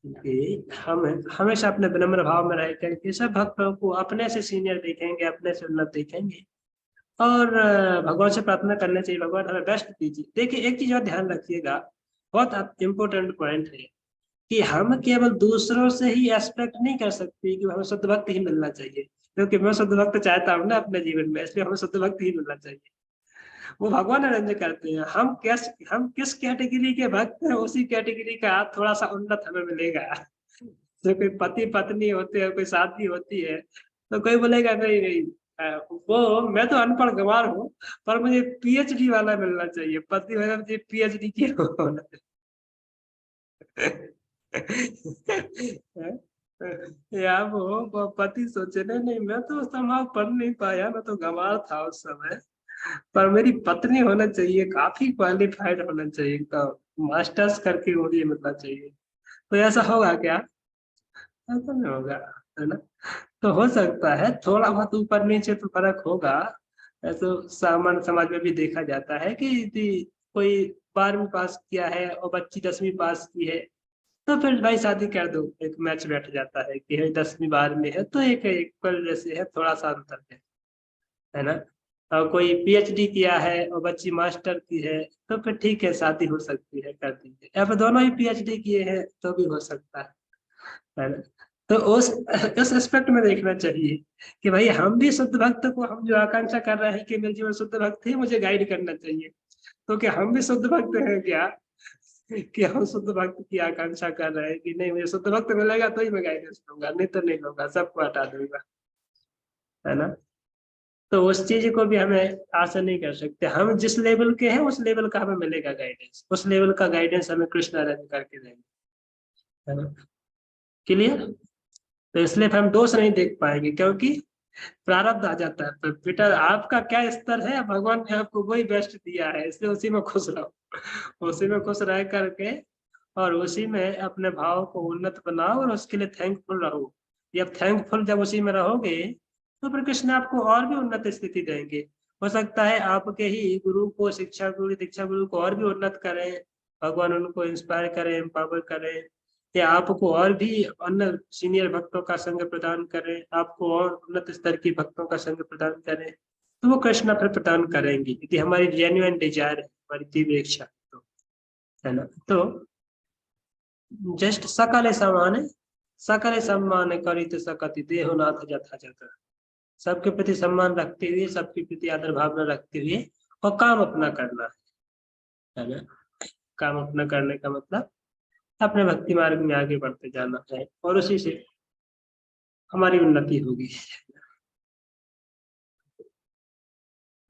कि हम हमेशा अपने विनम्र भाव में रह करके सब भक्तों को अपने से सीनियर देखेंगे, अपने से उन्नत देखेंगे और भगवान से प्रार्थना करना चाहिए, भगवान हमें बेस्ट दीजिए। देखिए एक चीज और ध्यान रखिएगा, बहुत इंपॉर्टेंट पॉइंट है कि हम केवल दूसरों से ही एक्सपेक्ट नहीं कर सकते कि हमें शुद्ध भक्त ही मिलना चाहिए, क्योंकि मैं शुद्ध भक्त चाहता हूँ ना अपने जीवन में, इसलिए हमें शुद्ध भक्त ही मिलना चाहिए। वो भगवान अरेंज करते हैं, हम किस कैटेगरी के भक्त हैं उसी कैटेगरी का थोड़ा सा उन्नत हमें मिलेगा। जो कोई पति पत्नी होते हैं, कोई शादी होती है, तो कोई बोलेगा नहीं नहीं वो मैं तो अनपढ़ गंवार हूँ पर मुझे पीएचडी वाला मिलना चाहिए, पति वाला मुझे पीएचडी किया होना चाहिए। या वो पति सोचे नहीं नहीं मैं तो संभव पढ़ नहीं पाया, मैं तो गंवार था उस समय, पर मेरी पत्नी होना चाहिए, काफी क्वालिफाइड होना चाहिए, तो मास्टर्स करके मुझे मिलना चाहिए। तो ऐसा होगा क्या? ऐसा नहीं होगा, है ना। तो हो सकता है थोड़ा बहुत ऊपर नीचे तो फर्क होगा, ऐसे सामान्य समाज में भी देखा जाता है कि यदि कोई 12वीं पास किया है और बच्ची 10वीं पास की है तो फिर भाई शादी कर दो, एक मैच बैठ जाता है कि 10वीं 12वीं है तो एक इक्वल जैसे है, थोड़ा सा अंतर है ना। और कोई पीएचडी किया है और बच्ची मास्टर की है तो फिर ठीक है शादी हो सकती है, कर दीजिए। या फिर दोनों ही पीएचडी किए हैं तो भी हो सकता है ना। तो उस एस्पेक्ट में देखना चाहिए कि भाई हम भी शुद्ध भक्त को, हम जो आकांक्षा कर रहे हैं कि मेरे जीवन शुद्ध भक्त ही मुझे गाइड करना चाहिए, तो क्या हम भी शुद्ध भक्त हैं क्या? कि हम शुद्ध भक्त की आकांक्षा कर रहे हैं कि नहीं मुझे शुद्ध भक्त मिलेगा तो ही मैं गाइडेंस लूंगा, नहीं तो नहीं लूंगा, सबको हटा दूंगा, है ना। तो उस चीज को भी हमें आशा नहीं कर सकते। हम जिस लेवल के हैं उस लेवल का हमें मिलेगा गाइडेंस, उस लेवल का गाइडेंस हमें कृष्ण अरेंज करके देंगे, है ना? क्लियर? तो इसलिए हम दोष नहीं देख पाएंगे, क्योंकि प्रारब्ध आ जाता है। तो बेटा आपका क्या स्तर है, भगवान ने आपको वही बेस्ट दिया है, इसलिए उसी में खुश रहो, उसी में खुश रह करके और उसी में अपने भाव को उन्नत बनाओ और उसके लिए थैंकफुल रहो। जब थैंकफुल जब उसी में रहोगे तो फिर कृष्ण आपको और भी उन्नत स्थिति देंगे। हो सकता है आपके ही गुरु को, शिक्षा गुरु, दीक्षा गुरु को और भी उन्नत करें, भगवान उनको इंस्पायर करें, एम्पावर करें, या आपको और भी अन्य सीनियर भक्तों का संग प्रदान करें, आपको और उन्नत स्तर की भक्तों का संग प्रदान करें, तो वो कृष्ण फिर प्रदान करेंगे, यदि हमारी जेन्युइन डिजायर है, हमारी तीव्र इच्छा, तो है ना? तो जस्ट सकल सम्मान करित सकति देहुनाथ जथा जथा, सबके प्रति सम्मान रखते हुए, सबके प्रति आदर भावना रखते हुए और काम अपना करना है ना? काम अपना करने का मतलब अपने भक्ति मार्ग में आगे बढ़ते जाना है और उसी से हमारी उन्नति होगी।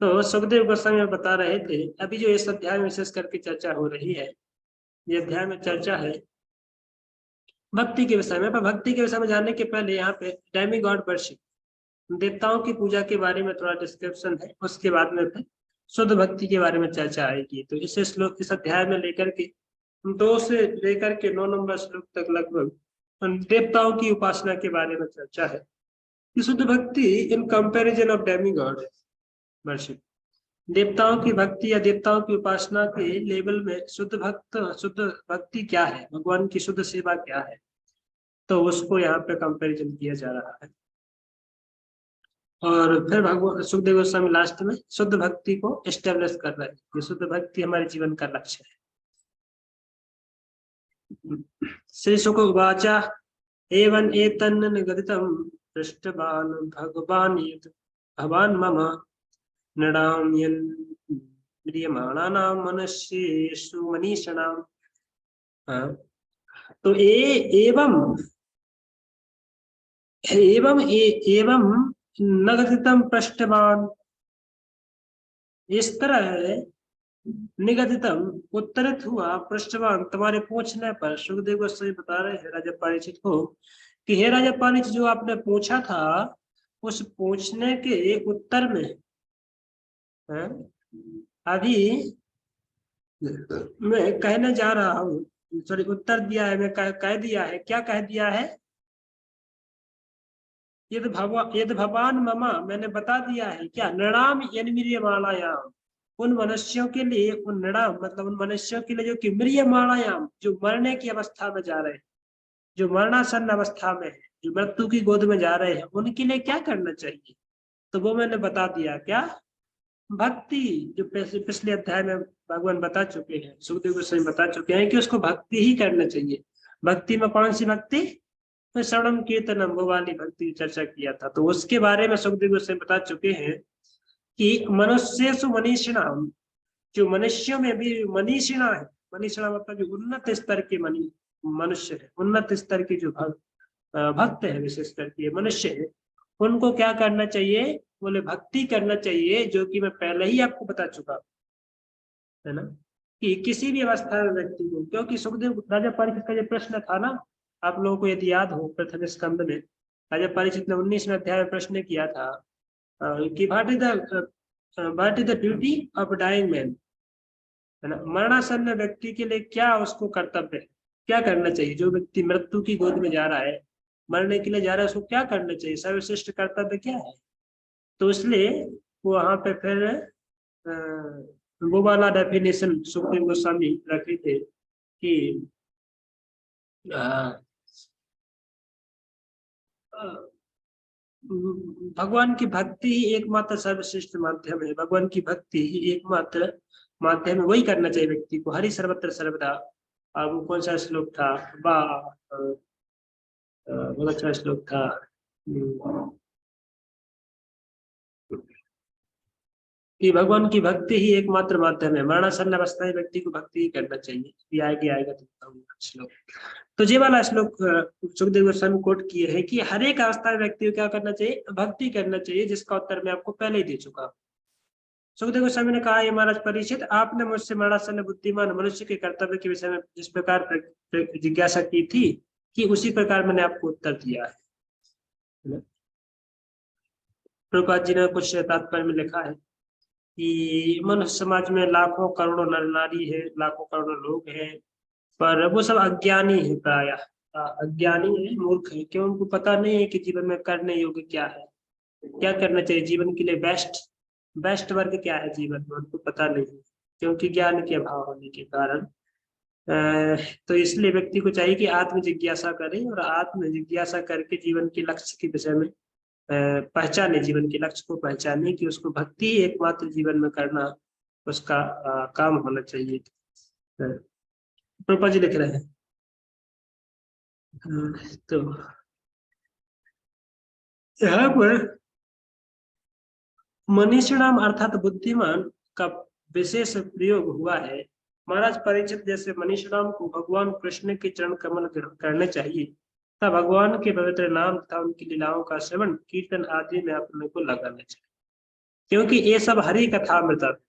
तो सुखदेव गोस्वामी बता रहे थे, अभी जो इस अध्याय में विशेष करके चर्चा हो रही है, ये अध्याय में चर्चा है भक्ति के विषय में। पर भक्ति के विषय में जानने के पहले यहाँ पे डेमी गॉड वर्शिप, देवताओं की पूजा के बारे में थोड़ा डिस्क्रिप्शन है, उसके बाद में फिर शुद्ध भक्ति के बारे में चर्चा आएगी। तो इस श्लोक, इस अध्याय में लेकर के 2 से लेकर के 9 नंबर श्लोक तक लगभग देवताओं की उपासना के बारे में चर्चा है। शुद्ध भक्ति in comparison of Demi God worship, देवताओं की भक्ति या देवताओं की उपासना के लेवल में शुद्ध भक्ति क्या है, भगवान की शुद्ध सेवा क्या है, तो उसको यहाँ पे कंपैरिजन किया जा रहा है। और फिर भगवान सुखदेव गोस्वामी लास्ट में शुद्ध भक्ति को एस्टेब्लिश कर रहे हैं कि शुद्ध भक्ति हमारे जीवन का लक्ष्य है। श्री शुक उवाचा एवं एतन्न निगदितं पृष्ठवान् भगवान् यत् भवान् मम नृणां यन्म्रियमाणानां मनुष्येषु मनीषिणां। तो एवं नगदितं पृष्ठवान्, इस तरह निगदितम उत्तरित हुआ, पृष्ठवान तुम्हारे पूछने पर। सुखदेव गोस्वामी बता रहे हैं राजा परीक्षित को कि हे राजा परीक्षित, जो आपने पूछा था उस पूछने के उत्तर में अभी मैं कहने जा रहा हूँ, सॉरी उत्तर दिया है, मैं कह दिया है। क्या कह दिया है? यद भगवान ममा, मैंने बता दिया है क्या, नृणाम यन्मिर्यमाणायाम, उन मनुष्यों के लिए, उन नृणाम मतलब उन मनुष्यों के लिए जो कि म्रियमाणायाम, जो मरने की अवस्था में जा रहे हैं, जो मरणासन्न अवस्था में है, जो मृत्यु की गोद में जा रहे हैं, उनके लिए क्या करना चाहिए? तो वो मैंने बता दिया। क्या? भक्ति, जो पिछले अध्याय में भगवान बता चुके हैं, सुखदेव गोस्वामी बता चुके हैं कि उसको भक्ति ही करना चाहिए। भक्ति में कौन सी भक्ति? तो श्रवणम कीर्तनम, वो वाली भक्ति की चर्चा किया था। तो उसके बारे में सुखदेव गोस्वामी बता चुके हैं कि मनुष्येषु मनीषिणाम, जो मनुष्यों में भी मनीषिणा है, मनीषिणा मतलब जो उन्नत स्तर के मनुष्य है, उन्नत स्तर के जो भक्त है, विशेष करके मनुष्य है, उनको क्या करना चाहिए? बोले भक्ति करना चाहिए, जो कि मैं पहले ही आपको बता चुका है ना, कि किसी भी अवस्था में व्यक्ति को, क्योंकि सुखदेव राजा परीक्षित का जो प्रश्न था ना, आप लोगों को यदि याद हो, प्रथम स्कंद में राजा परीक्षित ने 19वें अध्याय में प्रश्न किया था कि what is the duty of dying man, है ना, मरणासन्न व्यक्ति के लिए क्या उसको कर्तव्य है, क्या करना चाहिए? जो व्यक्ति मृत्यु की गोद में जा रहा है, मरने के लिए जा रहा है, उसको क्या करना चाहिए? सर्वश्रेष्ठ कर्तव्य क्या है? तो इसलिए वहां पे फिर वो वाला डेफिनेशन सुखदेव गोस्वामी रखे थे कि भगवान की भक्ति ही एकमात्र सर्वश्रेष्ठ माध्यम है। भगवान की भक्ति ही एकमात्र माध्यम है, वही करना चाहिए व्यक्ति को, हरि सर्वत्र सर्वदा। वो कौन सा श्लोक था? बहुत अच्छा श्लोक था। कि भगवान की भक्ति ही एकमात्र माध्यम है। मरणासन्न अवस्था में व्यक्ति को भक्ति ही करना चाहिए। ये आएगा तो बताऊंगा श्लोक। तो ये वाला श्लोक सुखदेव गोस्वामी कोट किए हैं कि हर एक अवस्था में व्यक्ति को क्या करना चाहिए, भक्ति करना चाहिए, जिसका उत्तर मैं आपको पहले ही दे चुका हूँ। सुखदेव गोस्वामी ने कहा, ये महाराज परीक्षित, आपने मुझसे मरणासन्न बुद्धिमान मनुष्य के कर्तव्य के विषय में जिस प्रकार जिज्ञासा की थी कि उसी प्रकार मैंने आपको उत्तर दिया है। प्रभुपाद जी ने कुछ तात्पर्य में लिखा है कि मनुष्य समाज में लाखों करोड़ों नर नारी है, लाखों करोड़ों लोग हैं, पर वो सब अज्ञानी है, प्रायः अज्ञानी है, मूर्ख है। क्यों? उनको पता नहीं है कि जीवन में करने योग्य क्या है, क्या करना चाहिए जीवन के लिए, बेस्ट वर्ग क्या है जीवन में, उनको पता नहीं है, क्योंकि ज्ञान के अभाव होने के कारण। तो इसलिए व्यक्ति को चाहिए कि आत्म जिज्ञासा करे और आत्म जिज्ञासा करके जीवन के लक्ष्य के विषय में पहचाने, जीवन के लक्ष्य को पहचाने कि उसको भक्ति एकमात्र जीवन में करना उसका काम होना चाहिए। प्रभुपाद जी लिख रहे हैं तो यहाँ पर मनीषिणाम अर्थात बुद्धिमान का विशेष प्रयोग हुआ है। महाराज परीक्षित, जैसे मनीषिणाम को भगवान कृष्ण के चरण कमल ग्रहण करने चाहिए, तब भगवान के पवित्र नाम तथा उनकी लीलाओं का श्रवण कीर्तन आदि में अपने को लगाना चाहिए, क्योंकि ये सब हरि कथामृत,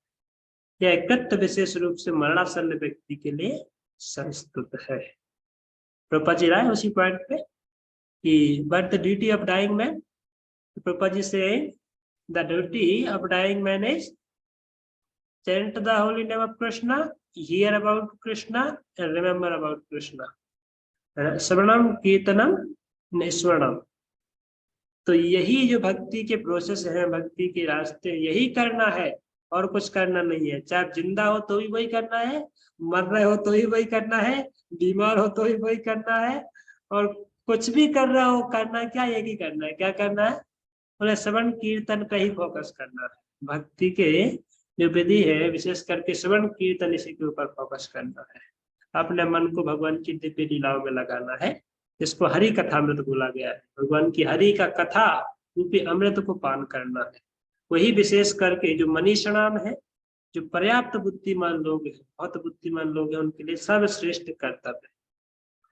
यह कृत्य विशेष रूप से मरणासन्न व्यक्ति के लिए संस्तुत है। प्रभुपाद जी राय उसी पॉइंट पे कि but the duty of dying man, Prabhupad ji से the duty of dying man is chant the holy name of Krishna, hear about Krishna and remember about Krishna. श्रवणम कीर्तनम निस्वर्णम। तो यही जो भक्ति के प्रोसेस है, भक्ति के रास्ते, यही करना है और कुछ करना नहीं है। चाहे आप जिंदा हो तो भी वही करना है, मर रहे हो तो भी वही करना है, बीमार हो तो भी वही करना है, और कुछ भी कर रहा हो, करना क्या, एक ही करना है। क्या करना है? उन्हें श्रवण कीर्तन का ही फोकस करना है। भक्ति के जो विधि है, विशेष करके श्रवण कीर्तन, इसी के ऊपर फोकस करना है। अपने मन को भगवान की दिव्य लीलाओं में लगाना है, जिसको हरि कथामृत बोला गया है। भगवान की हरि का कथा रूपी अमृत को पान करना है। वही विशेष करके जो मनीषिणाम है, जो पर्याप्त बुद्धिमान लोग हैं, बहुत बुद्धिमान लोग हैं, उनके लिए सर्वश्रेष्ठ कर्तव्य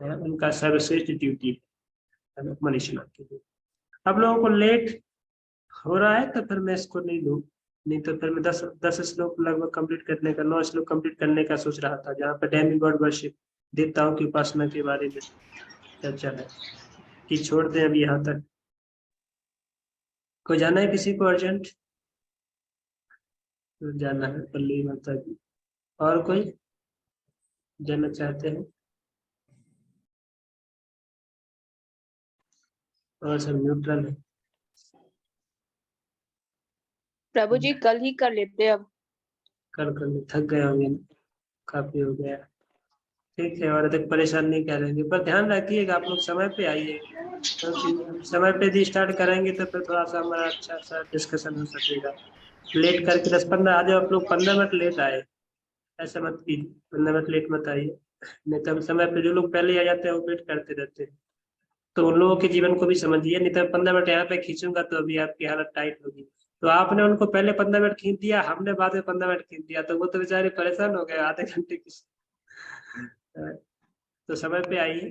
है, उनका सर्वश्रेष्ठ ड्यूटी है मनीषिणाम के लिए। अब लोगों को लेट हो रहा है तो फिर मैं इसको नहीं लूँ, नहीं तो फिर मैं 10 श्लोक लगभग कंप्लीट करने का, 9 श्लोक कंप्लीट करने का सोच रहा था, जहाँ पर डेमी गॉड वर्शिप, देवताओं की उपासना के बारे में चर्चा है, कि छोड़ दें अभी यहाँ तक। कोई जाना है किसी को अर्जेंट? जाना है पल्लवी माता जी, और कोई जाना चाहते हैं? और सब न्यूट्रल है।
प्रभु जी कल ही कर लेते अब।
कर थक गए होंगे ना, काफी हो गया। ठीक है, और अधिक परेशान नहीं करेंगे, पर ध्यान रखिएगा आप लोग समय पे आइए, क्योंकि समय पे भी स्टार्ट करेंगे तो फिर थोड़ा सा हमारा अच्छा सा डिस्कशन हो सकेगा। लेट करके 10-15 आ जाओ, आप लोग 15 मिनट लेट आए, ऐसा मत कीजिए, 15 मिनट लेट मत आइए, नहीं तो समय पे जो लोग पहले आ जाते हैं वो वेट करते रहते हैं। तो उन लोगों के जीवन को भी समझिए, नहीं तो 15 मिनट यहाँ पे खींचूंगा तो अभी आपकी हालत टाइट होगी। तो आपने उनको पहले 15 मिनट खींच दिया, हमने बाद में 15 मिनट खींच दिया, तो वो तो बेचारे परेशान हो गए आधे घंटे की। तो समय पे आइए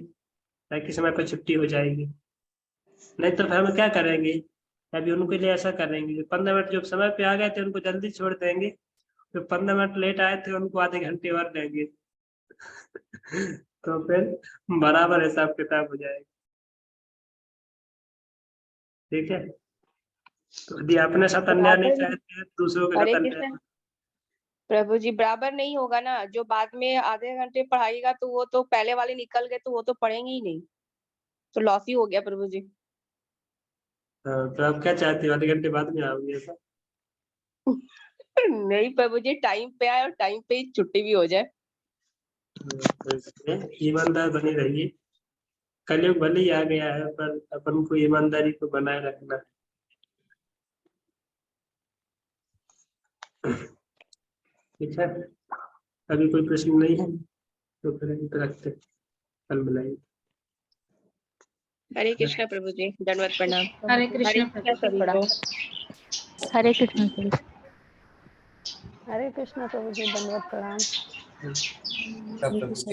ताकि समय पर छुट्टी हो जाएगी, नहीं तो फिर हम क्या करेंगे, अभी उनके लिए ऐसा करेंगे, जो 15 मिनट जो समय पे आ गए थे उनको जल्दी छोड़ देंगे, जो 15 मिनट लेट आए थे उनको आधे घंटे और देंगे। तो फिर बराबर हिसाब किताब हो जाएगा। ठीक है, तो यदि अपने साथ अन्याय नहीं चाहते हैं, दूसरों के
हरे
साथ
कृष्ण
अन्याय।
प्रभु जी, बराबर नहीं होगा ना, जो बाद में आधे घंटे पढ़ाएगा तो वो तो पहले वाले निकल गए तो वो तो पढ़ेंगे ही नहीं, तो लॉस ही हो गया प्रभु जी।
हाँ, तो आप क्या चाहते हो, आधे घंटे बाद में आओगे ऐसा?
नहीं प्रभु जी, टाइम पे आए और टाइम पे ही छुट्टी भी हो जाए।
तो इसलिए ईमानदार बने रहिए। कलयुग भले ही आ गया है, पर अपन को ईमानदारी को बनाए रखना है। ठीक है, अभी कोई प्रश्न नहीं है तो फिर यहीं पे रखते, कल मिलाएंगे।
हरे कृष्ण प्रभु जी, दंडवत प्रणाम।
हरे कृष्ण
हरे कृष्ण सभी को।
हरे कृष्ण।
हरे कृष्णा प्रभु जी, दंडवत प्रणाम।
तब प्रभु जी